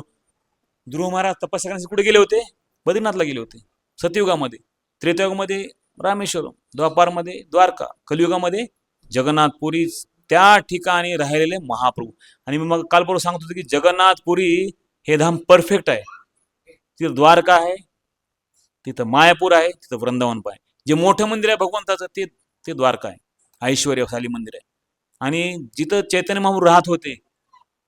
ध्रुव महाराज तपस्या करण्यासाठी कुठे गेले होते, बद्रीनाथला गेले होते सतयुगामध्ये. त्रेतायुगामध्ये रामेश्वरम, द्वापारमध्ये द्वारका, कलियुगामध्ये जगन्नाथपुरी, त्या ठिकाणी राहिलेले महाप्रभू. आणि मी मग काल परवा सांगत होतो की जगन्नाथपुरी हे धाम परफेक्ट आहे. तिथं द्वारका आहे, तिथं मायापूर आहे, तिथं वृंदावन पण आहे. जे मोठं मंदिर आहे भगवंताचं ते ते द्वारका आहे, ऐश्वर्यशाली मंदिर आहे. आणि जिथं चैतन्य महाप्रभू राहत होते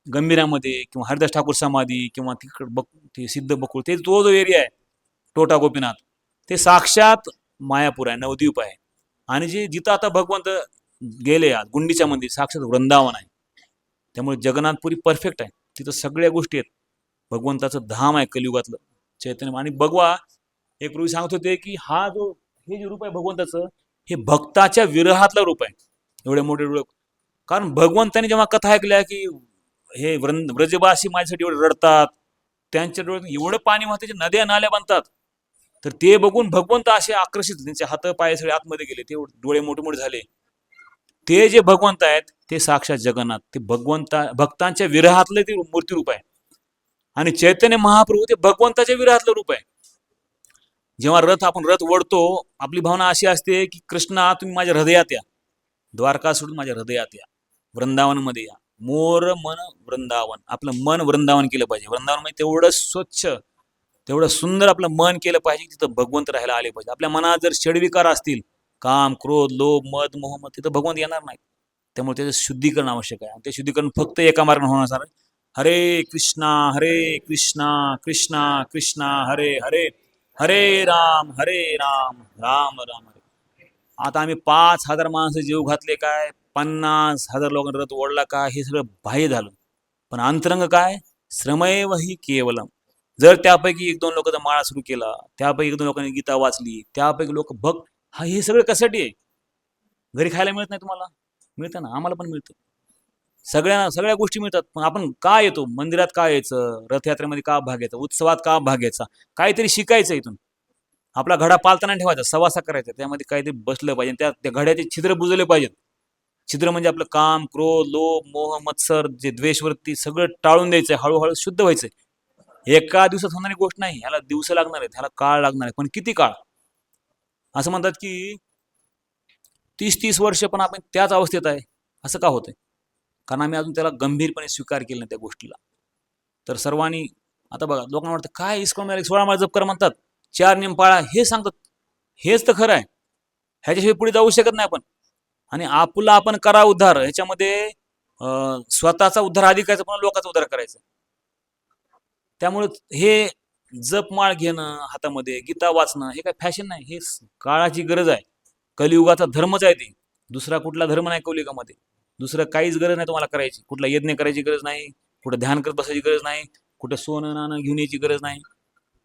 गंभीरामध्ये, किंवा हरिदास ठाकूर समाधी, किंवा तिकड ते सिद्ध बकुळ, ते तो जो एरिया आहे टोटा गोपीनाथ, ते साक्षात मायापूर आहे, नवद्वीप आहे. आणि जे जिथं आता भगवंत गेले गुंडीच्या मंदिर, साक्षात वृंदावन आहे. त्यामुळे जगन्नाथपुरी परफेक्ट आहे, तिथं सगळ्या गोष्टी आहेत. भगवंताचं धाम आहे कलियुगातलं चैतन्य. आणि बघवा, एक पूर्वी सांगत होते की हे जे रूप आहे भगवंताचं, हे भक्ताच्या विरहातलं रूप आहे. एवढे मोठे रूप, कारण भगवंताने जेव्हा कथा ऐकल्या की हे व्रजवासी माझ्यासाठी एवढे रडतात, त्यांच्या डोळ्यात एवढं पाणी वाहतं, त्याच्या नद्या नाल्या बनतात, तर ते बघून भगवंत असे आकर्षित, त्यांचे हात पाय सगळे आतमध्ये गेले, ते डोळे मोठे मोठे झाले. ते जे भगवंत आहेत ते साक्षात जगन्नाथ, ते भक्तांच्या विरहातले ते मूर्ती रूप आहे. आणि चैतन्य महाप्रभू ते भगवंताच्या विरहातलं रूप आहे. जेव्हा आपण रथ ओढतो, आपली भावना अशी असते की कृष्णा तुम्ही माझ्या हृदयात या, द्वारका सोडून माझ्या हृदयात या, वृंदावनमध्ये या. मोर मन वृंदावन, आपलं मन वृंदावन केलं पाहिजे. वृंदावन मध्ये तेवढं स्वच्छ, तेवढं सुंदर आपलं मन केलं पाहिजे, तिथं भगवंत राहायला आले पाहिजे. आपल्या मनात जर षडविकार असतील, काम क्रोध लोभ मद मोह, तिथं भगवंत येणार नाही. त्यामुळे त्याचं शुद्धीकरण आवश्यक आहे. आणि ते शुद्धीकरण फक्त एका मार्गाने होणार, हरे कृष्णा कृष्णा कृष्णा हरे हरे, हरे राम राम राम हरे. आता आम्ही 5,000 माणसं जीव घातले काय, 50,000 लोकांना रथ ओढला काय, हे सगळं बाह्य झालं. पण अंतरंग काय, श्रमैव हि केवलम. जर त्यापैकी 1-2 लोकांचा माळा सुरू केला, त्यापैकी 1-2 लोकांनी गीता वाचली, त्यापैकी लोक हे सगळं कशासाठी आहे. घरी खायला मिळत नाही तुम्हाला, मिळतं ना, आम्हाला पण मिळतं, सगळ्यांना सगळ्या गोष्टी मिळतात. पण आपण का येतो मंदिरात, का यायचं, रथयात्रेमध्ये का भाग घ्यायचा, उत्सवात का भाग घ्यायचा, काहीतरी शिकायचं इथून. आपला घडा पालताना ठेवायचा, सवासा करायचा, त्यामध्ये काहीतरी बसलं पाहिजे, त्या घड्याचे छिद्र बुजवले पाहिजेत. छिद्र म्हणजे आपलं काम क्रोध लोभ मोह मत्सर, जे द्वेषवृत्ती, सगळं टाळून द्यायचंय, हळूहळू शुद्ध व्हायचंय. एका दिवसात होणारी गोष्ट नाही, ह्याला दिवस लागणार आहेत, ह्याला काळ लागणार आहे. पण किती काळ, असं म्हणतात की 30-30 वर्ष पण आपण त्याच अवस्थेत आहे. असं का होतंय, कारण आम्ही अजून त्याला गंभीरपणे स्वीकार केला नाही त्या गोष्टीला. तर सर्वांनी, आता बघा लोकांना वाटतं काय इस्कॉन 16 माळ जप कर म्हणतात, 4 नियम पाळा हे सांगतात, हेच तर खरं आहे. ह्याच्याशिवाय पुढे जाऊ शकत नाही आपण. आणि आपला आपण करा उद्धार, ह्याच्यामध्ये स्वतःचा उद्धार आधी करायचा, पण लोकांचा उद्धार करायचा. त्यामुळे हे जपमाळ घेणं हातामध्ये, गीता वाचणं, हे काय फॅशन नाही, हे काळाची गरज आहे. कलियुगाचा धर्मच आहे ते, दुसरा कुठला धर्म नाही कलियुगामध्ये. दुसरं काहीच गरज नाही तुम्हाला करायची, कुठला यज्ञ करायची गरज नाही, कुठं ध्यान करत बसायची गरज नाही, कुठं सोनं नाणं घेऊन यायची गरज नाही.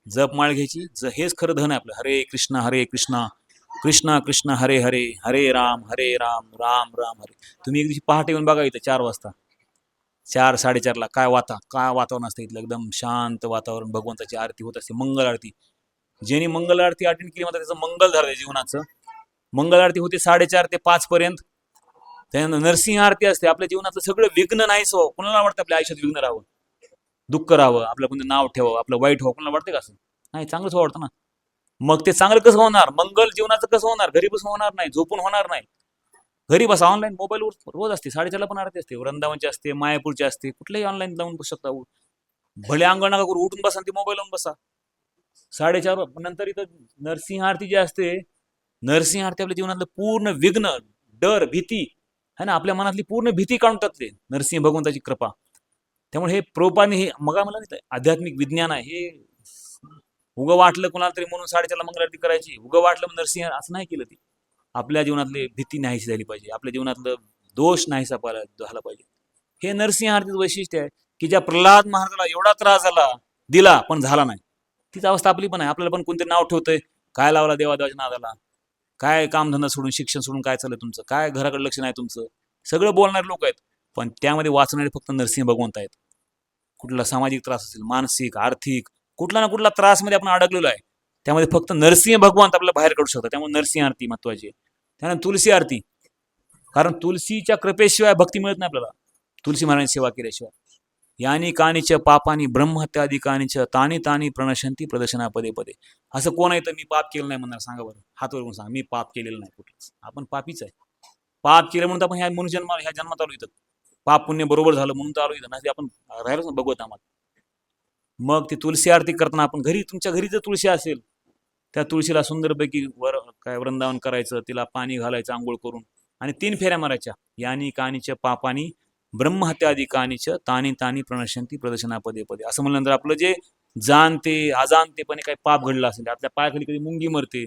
जपमाळ घ्यायची, हेच खरं धन आहे आपलं. हरे कृष्णा कृष्णा कृष्णा हरे हरे, हरे राम राम राम हरे. तुम्ही एक दिवशी पहाटे येऊन बघा इथं 4 वाजता, 4-4:30ला काय वातावरण असतं इथलं, एकदम शांत वातावरण, भगवंताची आरती होत असते, मंगल आरती. ज्यांनी मंगल आरती अटेंड केली म्हणतात त्याचं मंगल झालं जीवनाचं. मंगल आरती होते 4:30 ते 5 पर्यंत. त्यानंतर नरसिंह आरती असते. आपल्या जीवनाचं सगळं विघ्न नाहीच हो. कोणाला वाटतं आपल्या आयुष्यात विघ्न राहावं, दुःख राहावं, आपलं कोणतं नाव ठेवावं, आपलं वाईट व्हावं, कोणाला वाटतं का असं? नाही, चांगलंच वाटतं ना. मग ते चांगलं कसं होणार, मंगल जीवनाचं कसं होणार, घरी बसून होणार नाही, झोपून होणार नाही. घरी बसा, ऑनलाईन मोबाईलवर रोज असते, 4:30ला पण आरती असते, वृंदावनची असते, मायापूरची असते, कुठल्याही ऑनलाईन लावून बसू शकता. भले अंगण नका करू, उठून बसा, ती मोबाईल लावून बसा. 4:30 नंतर इथं नरसिंह आरती जी असते, नरसिंह आरती आपल्या जीवनातलं पूर्ण विघ्न, डर, भीती है ना, आपल्या मनातली पूर्ण भीती काढून टाकते नरसिंह भगवंताची कृपा. त्यामुळे हे प्रोपाने हे मग मला नाही आध्यात्मिक विज्ञान आहे हे. उगं वाटलं कोणाला तरी म्हणून 4:30ला मंगळ आरती करायची, उगं वाटलं नरसिंह, असं नाही केलं. ती आपल्या जीवनातली भीती नाहीशी झाली पाहिजे, आपल्या जीवनातलं दोष नाहीसा झाला पाहिजे. हे नरसिंह आरतीचं वैशिष्ट्य आहे की ज्या प्रल्हाद महाराजाला एवढा त्रास झाला, दिला पण झाला नाही, तीच अवस्था आपली पण आहे. आपल्याला पण कोणते नाव ठेवतंय, काय लावला देवादेवाच्या नादाला, काय कामधंदा सोडून, शिक्षण सोडून काय चाललंय तुमचं, काय घराकडे लक्ष नाही तुमचं, सगळं बोलणारे लोक आहेत. पण त्यामध्ये वाचणारे फक्त नरसिंह भगवंत आहेत. कुठला सामाजिक त्रास असेल, मानसिक, आर्थिक, कुठला ना कुठला त्रासमध्ये आपण अडकलेलो आहे, त्यामध्ये फक्त नरसिंह भगवंत आपल्याला बाहेर काढू शकतात. त्यामुळे नरसिंह आरती महत्वाची आहे. त्यानंतर तुलसी आरती, कारण तुलसीच्या कृपेशिवाय भक्ती मिळत नाही आपल्याला, तुलसी महाराजांची सेवा केल्याशिवाय. यानी कानीच पापानी ब्रह्महत्यादिकानीच तानी तानी प्रणशंती प्रदर्शना पदे पदे. असं कोण आहे तर मी पाप केलं नाही म्हणणार, सांगा बरं, हात वरून सांगा, मी पाप केलेलं नाही कुठलंच. आपण पापीच आहे. पाप केलं म्हणून आपण ह्या मनुष्य जन्माला, ह्या जन्मात आलो इथं, पाप पुण्य बरोबर झालं म्हणून तर आलो इथं, नाही आपण राहिलोच ना भगवत आम्हाला. मग ती तुलसी आरती करताना आपण घरी, तुमच्या घरी जर तुळशी असेल, त्या तुळशीला सुंदरपैकी काय वृंदावन करायचं, तिला पाणी घालायचं आंघोळ करून, आणि 3 फेऱ्या मारायच्या. यानी कानीच पापानी ब्रह्महत्यादी कानीच तानी तानी प्रणशंती प्रदर्शना पदे पदे. असं म्हणल्यानंतर आपलं जे जाणते अजाणतेपणे काही पाप घडलं असेल, आपल्या पायाखाली कधी मुंगी मरते,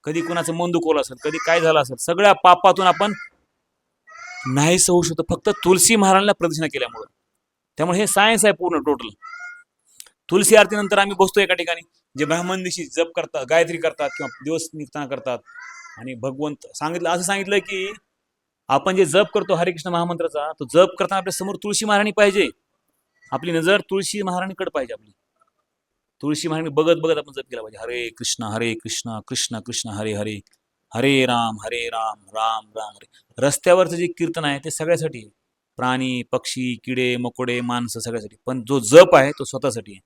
कधी कुणाचं मन दुखवलं असेल, कधी काय झालं असेल, सगळ्या पापातून आपण नाहीच होऊ शकतो फक्त तुलसी महाराजांना प्रदक्षिणा केल्यामुळं. त्यामुळे हे सायन्स आहे पूर्ण टोटल. तुलसी आरतीनंतर आम्ही बसतो एका ठिकाणी, जे ब्राह्मण दिवशी जप करतात, गायत्री करतात किंवा दिवस निघताना करतात, आणि भगवंत सांगितलं, असं सांगितलं की आपण जे जप करतो हरे कृष्ण महामंत्राचा, तो जप करताना आपल्या समोर तुळशी महाराणी पाहिजे. आपली नजर तुळशी महाराणीकडे पाहिजे. आपली तुळशी महाराणी बघत बघत आपण जप केला पाहिजे. हरे कृष्ण कृष्ण कृष्ण हरे हरे, हरे राम राम राम हरे. रस्त्यावरचं जे कीर्तन आहे ते सगळ्यासाठी आहे, प्राणी पक्षी किडे मकोडे माणसं सगळ्यासाठी. पण जो जप आहे तो स्वतःसाठी आहे,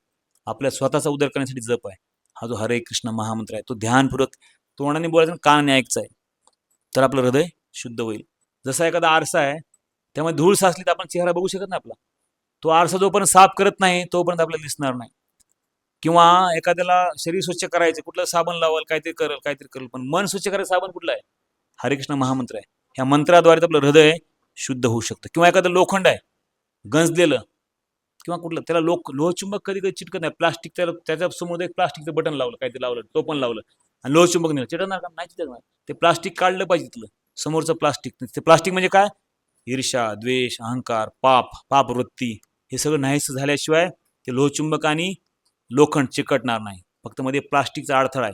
आपल्या स्वतःचा उद्धार करण्यासाठी जप आहे. हा जो हरे कृष्ण महामंत्र आहे तो ध्यानपूर्वक तोंडाने बोलायचा, कानाने ऐकायचा आहे, तर आपलं हृदय शुद्ध होईल. जसा एखादा आरसा आहे, त्यामुळे धूळ साचली तर आपण चेहरा बघू शकत नाही आपला. तो आरसा जोपर्यंत साफ करत नाही तोपर्यंत आपल्याला दिसणार नाही. किंवा एखाद्याला शरीर स्वच्छ करायचं, कुठलं साबण लावाल, काहीतरी करेल, पण मन स्वच्छ करायचं साबण कुठला आहे? हरिकृष्ण महामंत्र आहे. ह्या मंत्राद्वारे आपलं हृदय शुद्ध होऊ शकतं. किंवा एखादं लोखंड आहे गंजलेलं, किंवा कुठलं, त्याला लोहचुंबक कधी कधी चिटकत नाही, प्लास्टिक, त्याला त्याच्या समोर एक प्लास्टिकचं बटन लावलं, काहीतरी लावलं, तो पण लावलं, आणि लोहचुंबक नाही चिटकणार का? नाही चिटकणार. ते प्लास्टिक काढलं पाहिजे तिथलं समोरचं प्लास्टिक. ते प्लास्टिक म्हणजे काय? ईर्ष्या, द्वेष, अहंकार, पापवृत्ती, हे सगळं नाहीसं झाल्याशिवाय ते लोहचुंबक आणि लोखंड चिकटणार नाही. फक्त मध्ये प्लास्टिकचा अडथळा आहे.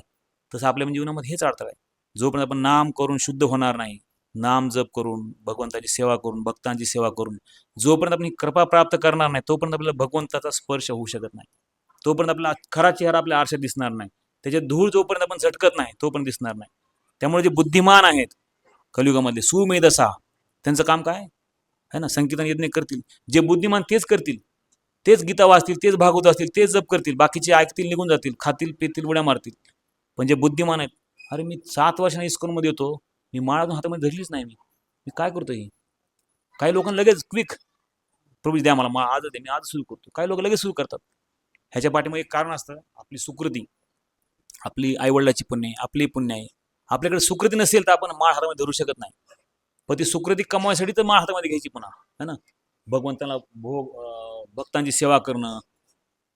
तसं आपल्या जीवनामध्ये हेच अडथळा आहे. जोपर्यंत आपण नाम करून शुद्ध होणार नाही, नाम जप करून, भगवंताची सेवा करून, भक्तांची सेवा करून, जोपर्यंत आपण कृपा प्राप्त करणार नाही तोपर्यंत आपल्याला भगवंताचा स्पर्श होऊ शकत नाही. तोपर्यंत आपला खरा चेहरा आपल्या आरशात दिसणार नाही. त्याच्यात धूळ जोपर्यंत आपण झटकत नाही तोपर्यंत दिसणार नाही. त्यामुळे जे बुद्धिमान आहेत कलियुगामधले सुमेधसा, त्यांचं काम काय आहे ना, संकीर्तन यज्ञ करतील. जे बुद्धिमान तेच करतील, तेच गीता वाचतील, तेच भागवत असतील, तेच जप करतील. बाकीचे ऐकतील, निघून जातील, खातील पितील, उड्या मारतील. पण जे बुद्धिमान आहेत, अरे मी 7 वर्षांनी इस्कॉनमध्ये येतो, मी माळा हातामध्ये धरलीच नाही, मी काय करतो हे? काही लोकांना लगेच क्विक, प्रभू द्या मला आजच दे, मी आज सुरू करतो. काही लोक लगेच सुरू करतात. ह्याच्या पाठीमागे एक कारण असतं, आपली सुकृती, आपली आईवडिलाची पुण्य, आपली पुण्य आहे. आपल्याकडे सुकृती नसेल तर आपण माळ हातामध्ये धरू शकत नाही. पण ती सुकृती कमवायसाठी तर माळ हातामध्ये घ्यायची पुन्हा, है ना. भगवंताला भक्तांची सेवा करणं,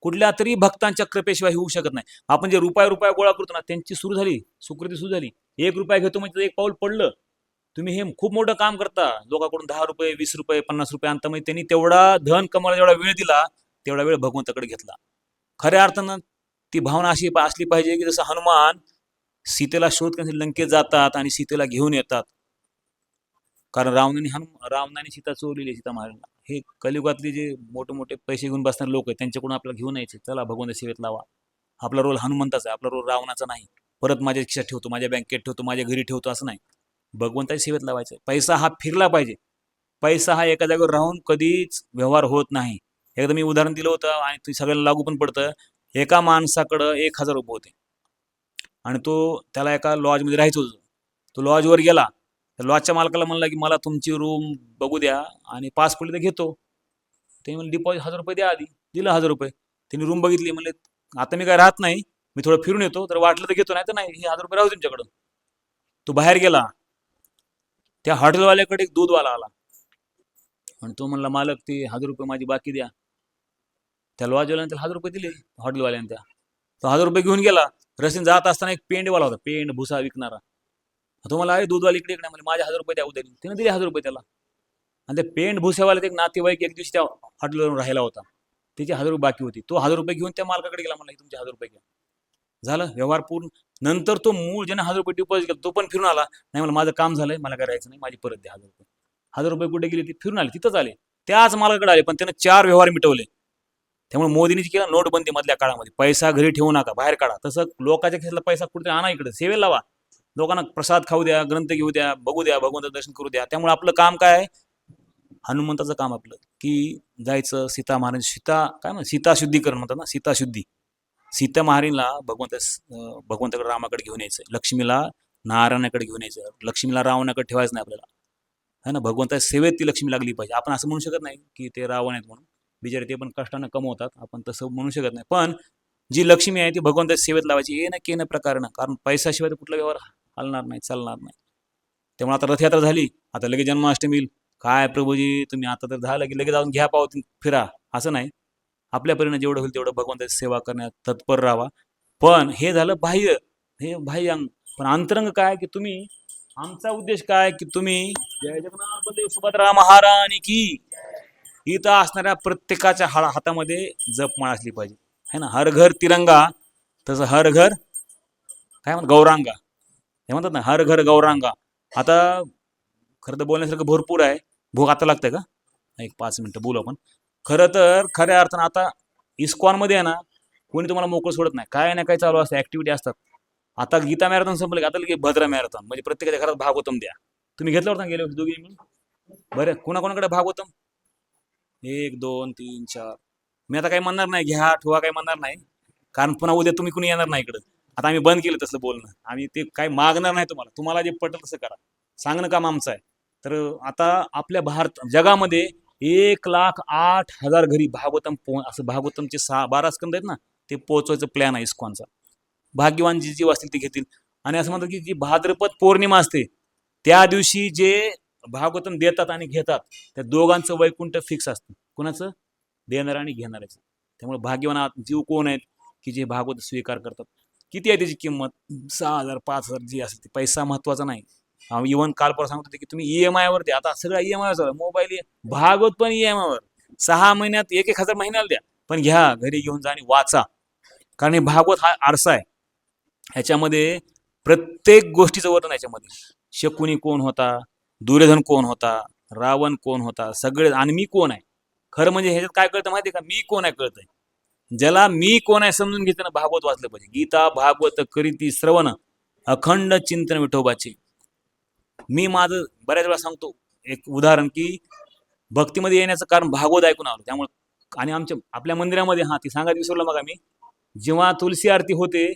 कुठल्या तरी भक्तांच्या कृपेशिवाय होऊ शकत नाही. आपण जे रुपया गोळा करतो ना, त्यांची सुरू झाली, सुकृती सुरू झाली. 1 रुपया घेतो म्हणजे 1 पाऊल पडलं. तुम्ही हे खूप मोठं काम करता, लोकांकडून 10 रुपये 20 रुपये 50 रुपये आणता, म्हणजे त्यांनी तेवढा धन कमावला, जेवढा वेळ दिला तेवढा वेळ भगवंताकडे घेतला. खऱ्या अर्थानं ती भावना अशी असली पाहिजे की जसं हनुमान सीतेला शोध करण्यासाठी लंकेत जातात आणि सीतेला घेऊन येतात, कारण रावणाने सीता चोरलेली, सीता महाराजांना. हे कलियुगातले जे मोठे मोठे पैसे घेऊन बसणारे लोक आहेत, त्यांच्याकडून आपल्याला घेऊन यायचे, चला भगवंत सेवेत लावा. आपला रोल हनुमंताचा आहे, आपला रोल रावणाचा नाही. परत माझ्या खिशात ठेवतो, माझ्या बँकेत ठेवतो, माझ्या घरी ठेवतो, असं नाही. भगवंताच्या सेवेत लावायचं. पैसा हा फिरला पाहिजे. पैसा हा एका जागेवर राहून कधीच व्यवहार होत नाही. एकदा मी उदाहरण दिलं होतं आणि ते सगळ्याला लागू पण पडतं. एका माणसाकडं 1,000 रुपये होते आणि त्याला एका लॉजमध्ये राहायचं होतं. तो लॉजवर गेला, तर लॉजच्या मालकाला म्हणला की मला तुमची रूम बघू द्या आणि पास पडले तर घेतो. ते म्हणले डिपॉझिट 1000 रुपये द्या आधी. दिलं 1000 रुपये. त्यांनी रूम बघितली, म्हणले आता मी काय राहत नाही, मी थोडं फिरून येतो, तर वाटलं तर घेतो, नाही तर नाही, हे 1000 रुपये राहू तुमच्याकडं. तो बाहेर गेला. त्या हॉटेलवाल्याकडे एक दूधवाला आला आणि तो म्हणला मालक ते 1000 रुपये माझी बाकी द्या. त्या लॉजवाल्याने त्याला 1000 रुपये दिले हॉटेलवाल्याने. त्या तो 1000 रुपये घेऊन गेला. रस्त्याने जात असताना एक पेंडवाला होता, पेंड भुसा विकणारा. तो मला आहे दूधवाला इकडे इकडे, म्हणजे माझे 1000 रुपये द्या उद्या. त्याने दिले 1000 रुपये त्याला. आणि ते पेंड भुसावाल्यात एक नातेवाईक एक दिवशी त्या हॉटेलवरून राहिला होता, त्याचे 1000 रुपये बाकी होती. तो 1000 रुपये घेऊन त्या मालकाकडे गेला, म्हणला तुमचे 1000 रुपये घ्या. झालं व्यवहार पूर्ण. नंतर तो मूळ ज्याने 1000 रुपये डिपॉझिट केला तो पण फिरून आला, नाही मला माझं काम झालंय, मला काय राहायचं नाही, माझी परत द्या 1000 रुपये. 1000 रुपये कुठे गेले ते फिरून आले, तिथंच आले, त्याच मालकाकडे आले, पण त्यानं 4 व्यवहार मिटवले. त्यामुळे मोदींनी केलं नोटबंदी मधल्या काळामध्ये, पैसा घरी ठेवू नका, बाहेर काढा. तसं लोकांच्या खिशातला पैसा कुठे आणा, इकडे सेवेला लावा, लोकांना प्रसाद खाऊ द्या, ग्रंथ घेऊ द्या, बघू द्या, भगवंताचं दर्शन करू द्या. त्यामुळे आपलं काम काय आहे, हनुमंताचं काम आपलं की जायचं सीता महाराज, काय म्हणतात, सीता शुद्धीकरण म्हणतात ना, सीता शुद्धी. सीता महारीला भगवंताकडे रामाकडे घेऊन यायचं, लक्ष्मीला नारायणाकडे घेऊन यायचं, लक्ष्मीला रावणाकडे ठेवायचं नाही आपल्याला, है ना. भगवंताच्या सेवेत ती लक्ष्मी लागली पाहिजे. आपण असं म्हणू शकत नाही की ते रावण आहेत म्हणून, बिचारे ते पण कष्टानं कमवतात, आपण तसं म्हणू शकत नाही. पण जी लक्ष्मी आहे ती भगवंताच्या सेवेत लावायची, ये ना के न प्रकारे ना, कारण पैशाशिवाय तर कुठला व्यवहार हलणार नाही, चालणार नाही. त्यामुळे आता रथयात्रा झाली, आता लगेच जन्माष्टमी येईल. काय प्रभूजी तुम्ही आता तर झालं की लगेच जाऊन घ्या पावती फिरा, असं नाही. आपल्या परीने जेवढं होईल तेवढं भगवंताची सेवा करण्यात तत्पर राहावा. पण हे झालं बाह्य, हे बाह्य अंग. पण अंतरंग काय की तुम्ही, आमचा उद्देश काय की तुम्ही जय जगन्नाथ बलदेव सुभद्रा महाराणी की, इथं असणाऱ्या प्रत्येकाच्या हातामध्ये जपमाळ असली पाहिजे, है ना. हर घर तिरंगा, तसं हर घर काय म्हणतात गौरांगा, हे म्हणतात ना, हर घर गौरांगा. आता खरं तर बोलण्यासारखं भरपूर आहे. भूक आता लागतंय का, एक 5 मिनिटं बोलू आपण. खरं तर खऱ्या अर्थानं आता इस्कॉनमध्ये आहे ना, कोणी तुम्हाला मोकळं सोडत नाही, काय ना काय चालू असतं, ऍक्टिव्हिटी असतात. आता गीता मॅरेथॉन संपलं की आता लगे भद्रा मॅरेथॉन, म्हणजे प्रत्येकाच्या घरात भागवतम द्या. तुम्ही घेतलं होतं गेले होते दोघी मिळून, बरं कोणाकोणाकडे भागवतम 1 2 3 4. मी आता काही म्हणणार नाही घ्या ठेवा, काही म्हणणार नाही, कारण पुन्हा उद्या तुम्ही कुणी येणार नाही इकडं. आता आम्ही बंद केलं तसं बोलणं, आम्ही ते काही मागणार नाही तुम्हाला, तुम्हाला जे पटेल तसं करा, सांगणं काम आमचं आहे. तर आता आपल्या जगामध्ये 1,08,000 घरी भागवतम असं भागवतमचे 12 स्कंद आहेत ना, ते पोहोचवायचं प्लॅन आहे इस्कॉनचा. भाग्यवान जी जीव असतील ते घेतील. आणि असं म्हणतात की जी भाद्रपद पौर्णिमा असते त्या दिवशी जे भागवतम देतात आणि घेतात त्या दोघांचं वैकुंठ फिक्स असतं. कुणाचं, देणार आणि घेणाऱ्याचं. त्यामुळे भाग्यवान जीव कोण आहेत की जे भागवत स्वीकार करतात. किती आहे त्याची किंमत, 6,000 5,000 जी असते, पैसा महत्वाचा नाही. इव्हन काल परवा सांगत होते की तुम्ही EMI वर द्या, आता सगळं EMI वर, मोबाईल भागवत पण EMI वर, 6 महिन्यात 1,000 महिन्याला द्या, पण घ्या घरी घेऊन जा आणि वाचा. कारण हे भागवत हा आरसा आहे, ह्याच्यामध्ये प्रत्येक गोष्टीचं वर्णन. याच्यामध्ये शकुनी कोण होता, दुर्योधन कोण होता, रावण कोण होता, सगळे, आणि मी कोण आहे. खरं म्हणजे ह्याच्यात काय कळतं माहिती आहे का, मी कोण आहे कळतंय. ज्याला मी कोण आहे समजून घेताना भागवत वाचलं पाहिजे. गीता भागवत करीती श्रवण, अखंड चिंतन विठोबाचे. मी माझं बऱ्याच वेळा सांगतो एक उदाहरण की भक्तीमध्ये येण्याचं कारण भागवत ऐकून आलो त्यामुळे. आणि आपल्या मंदिरामध्ये ती सांगायला विसरलो मग, आम्ही जेव्हा तुलसी आरती होते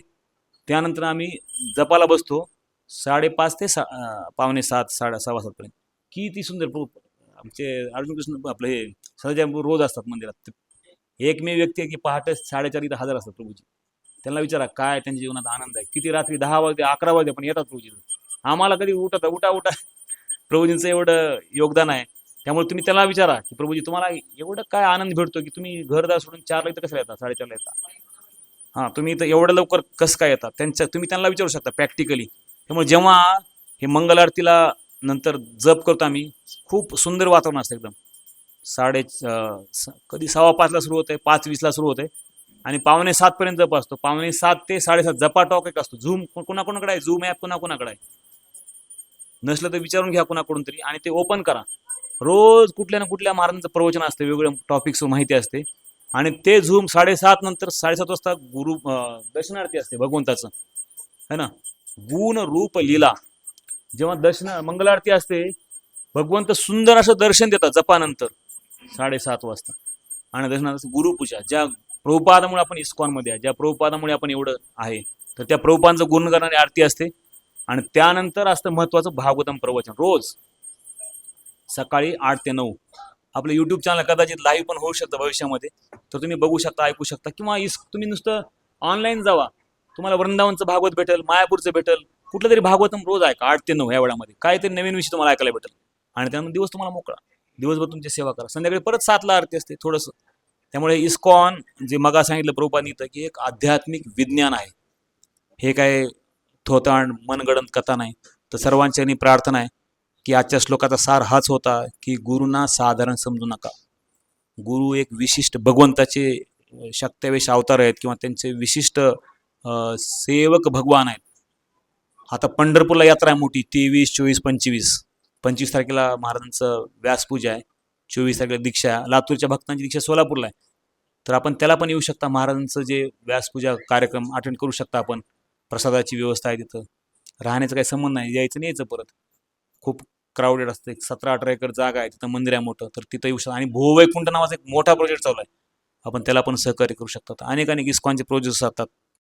त्यानंतर आम्ही जपाला बसतो 5:30 ते 6:45 7:15 पर्यंत. किती सुंदर आमचे अर्जुन कृष्ण आपलं हे सध्या रोज असतात मंदिरात. एकमेव व्यक्ती आहे की पहाटे 4:30 इथं हजर असतात प्रभूजी. त्यांना विचारा काय त्यांच्या जीवनात आनंद आहे, किती रात्री 10 वाजते 11 वाजते पण येतात प्रभूजी. आम्हाला कधी उठा उठा प्रभूजींचं एवढं योगदान आहे. त्यामुळे तुम्ही त्याला विचारा की प्रभूजी तुम्हाला एवढं काय आनंद भेटतो की तुम्ही घरदार सोडून 4ला इथं कसं येतात, 4:30ला येतात. तुम्ही इथं एवढं लवकर कसं काय येतात, तुम्ही त्यांना विचारू शकता प्रॅक्टिकली. त्यामुळे जेव्हा हे मंगल आरतीला नंतर जप करतो आम्ही, खूप सुंदर वातावरण असतं एकदम. कधी 5:15ला सुरू होते, 5:20ला सुरू होते आणि 6:45 पर्यंत जप असतो. 6:45 ते 7:30 जपा टॉक एक असतो. झूम कोणाकोणाकडे आहे, झूम ॲप कोणाकोणाकडे आहे, नसलं तर विचारून घ्या कोणाकडून तरी आणि ते ओपन करा. रोज कुठल्या ना कुठल्या महाराजांचं प्रवचन असतं, वेगवेगळ्या टॉपिक्स माहिती असते. आणि ते झूम 7:30 नंतर 7:30 वाजता गुरु दर्शनार्थी असते भगवंताचं, है ना. गुण रूप लीला, जेव्हा मंगल आरती असते भगवंत सुंदर असं दर्शन देतात जपानंतर 7:30 वाजता. आणि दर्शनात गुरुपूजा, ज्या प्रभुपादामुळे आपण इस्कॉनमध्ये आहे, ज्या प्रभुपादामुळे आपण एवढं आहे, तर त्या प्रभुपादांचं गुण करणारी आरती असते. आणि त्यानंतर असतं महत्त्वाचं भागवतम प्रवचन रोज सकाळी 8 ते 9. आपलं यूट्यूब चॅनल कदाचित लाईव्ह पण होऊ शकतं भविष्यामध्ये, तर तुम्ही बघू शकता, ऐकू शकता, किंवा तुम्ही नुसतं ऑनलाईन जावा, तुम्हाला वृंदावनचं भागवत भेटेल, मायापूरचं भेटेल, कुठलं तरी भागवतम रोज ऐका 8 ते 9 ह्या वेळामध्ये, काहीतरी नवीन विषय तुम्हाला ऐकायला भेटेल. आणि त्यानंतर दिवस तुम्हाला मोकळा, दिवसभर तुमची सेवा करा, संध्याकाळी परत 7ला आरती असते थोडंसं. त्यामुळे इस्कॉन जे मगा सांगितलं प्रभुपादांनी इथं, की एक आध्यात्मिक विज्ञान आहे, हे काय थोतांड मनगडंत कथा नाही. तर सर्वांच्यानी प्रार्थना आहे की आजच्या श्लोकाचा सार हाच होता की गुरुना साधारण समजू नका. गुरु एक विशिष्ट भगवंताचे शक्तिवेश अवतार आहेत किंवा त्यांचे विशिष्ट सेवक भगवान आहेत. आता पंढरपूरला यात्रा आहे मोठी, 23, 24, 25. 25 तारखेला महाराजांचं व्यासपूजा आहे, 24 तारखेला दीक्षा आहे, लातूरच्या भक्तांची दीक्षा सोलापूरला आहे. तर आपण त्याला पण येऊ शकता, महाराजांचं जे व्यासपूजा कार्यक्रम अटेंड करू शकता आपण. प्रसादाची व्यवस्था आहे तिथं, राहण्याचा काही संबंध नाही, यायचं नाही यायचं परत. खूप क्राऊडेड असतं, एक 17-18 एकर जागा आहे, तिथं मंदिर आहे मोठं, तर तिथं येऊ शकता. आणि भूवैकुंठ नावाचा एक मोठा प्रोजेक्ट चालू आहे, आपण त्याला पण सहकार्य करू शकतात. अनेक इस्कॉनचे प्रोजेक्ट्स असतात,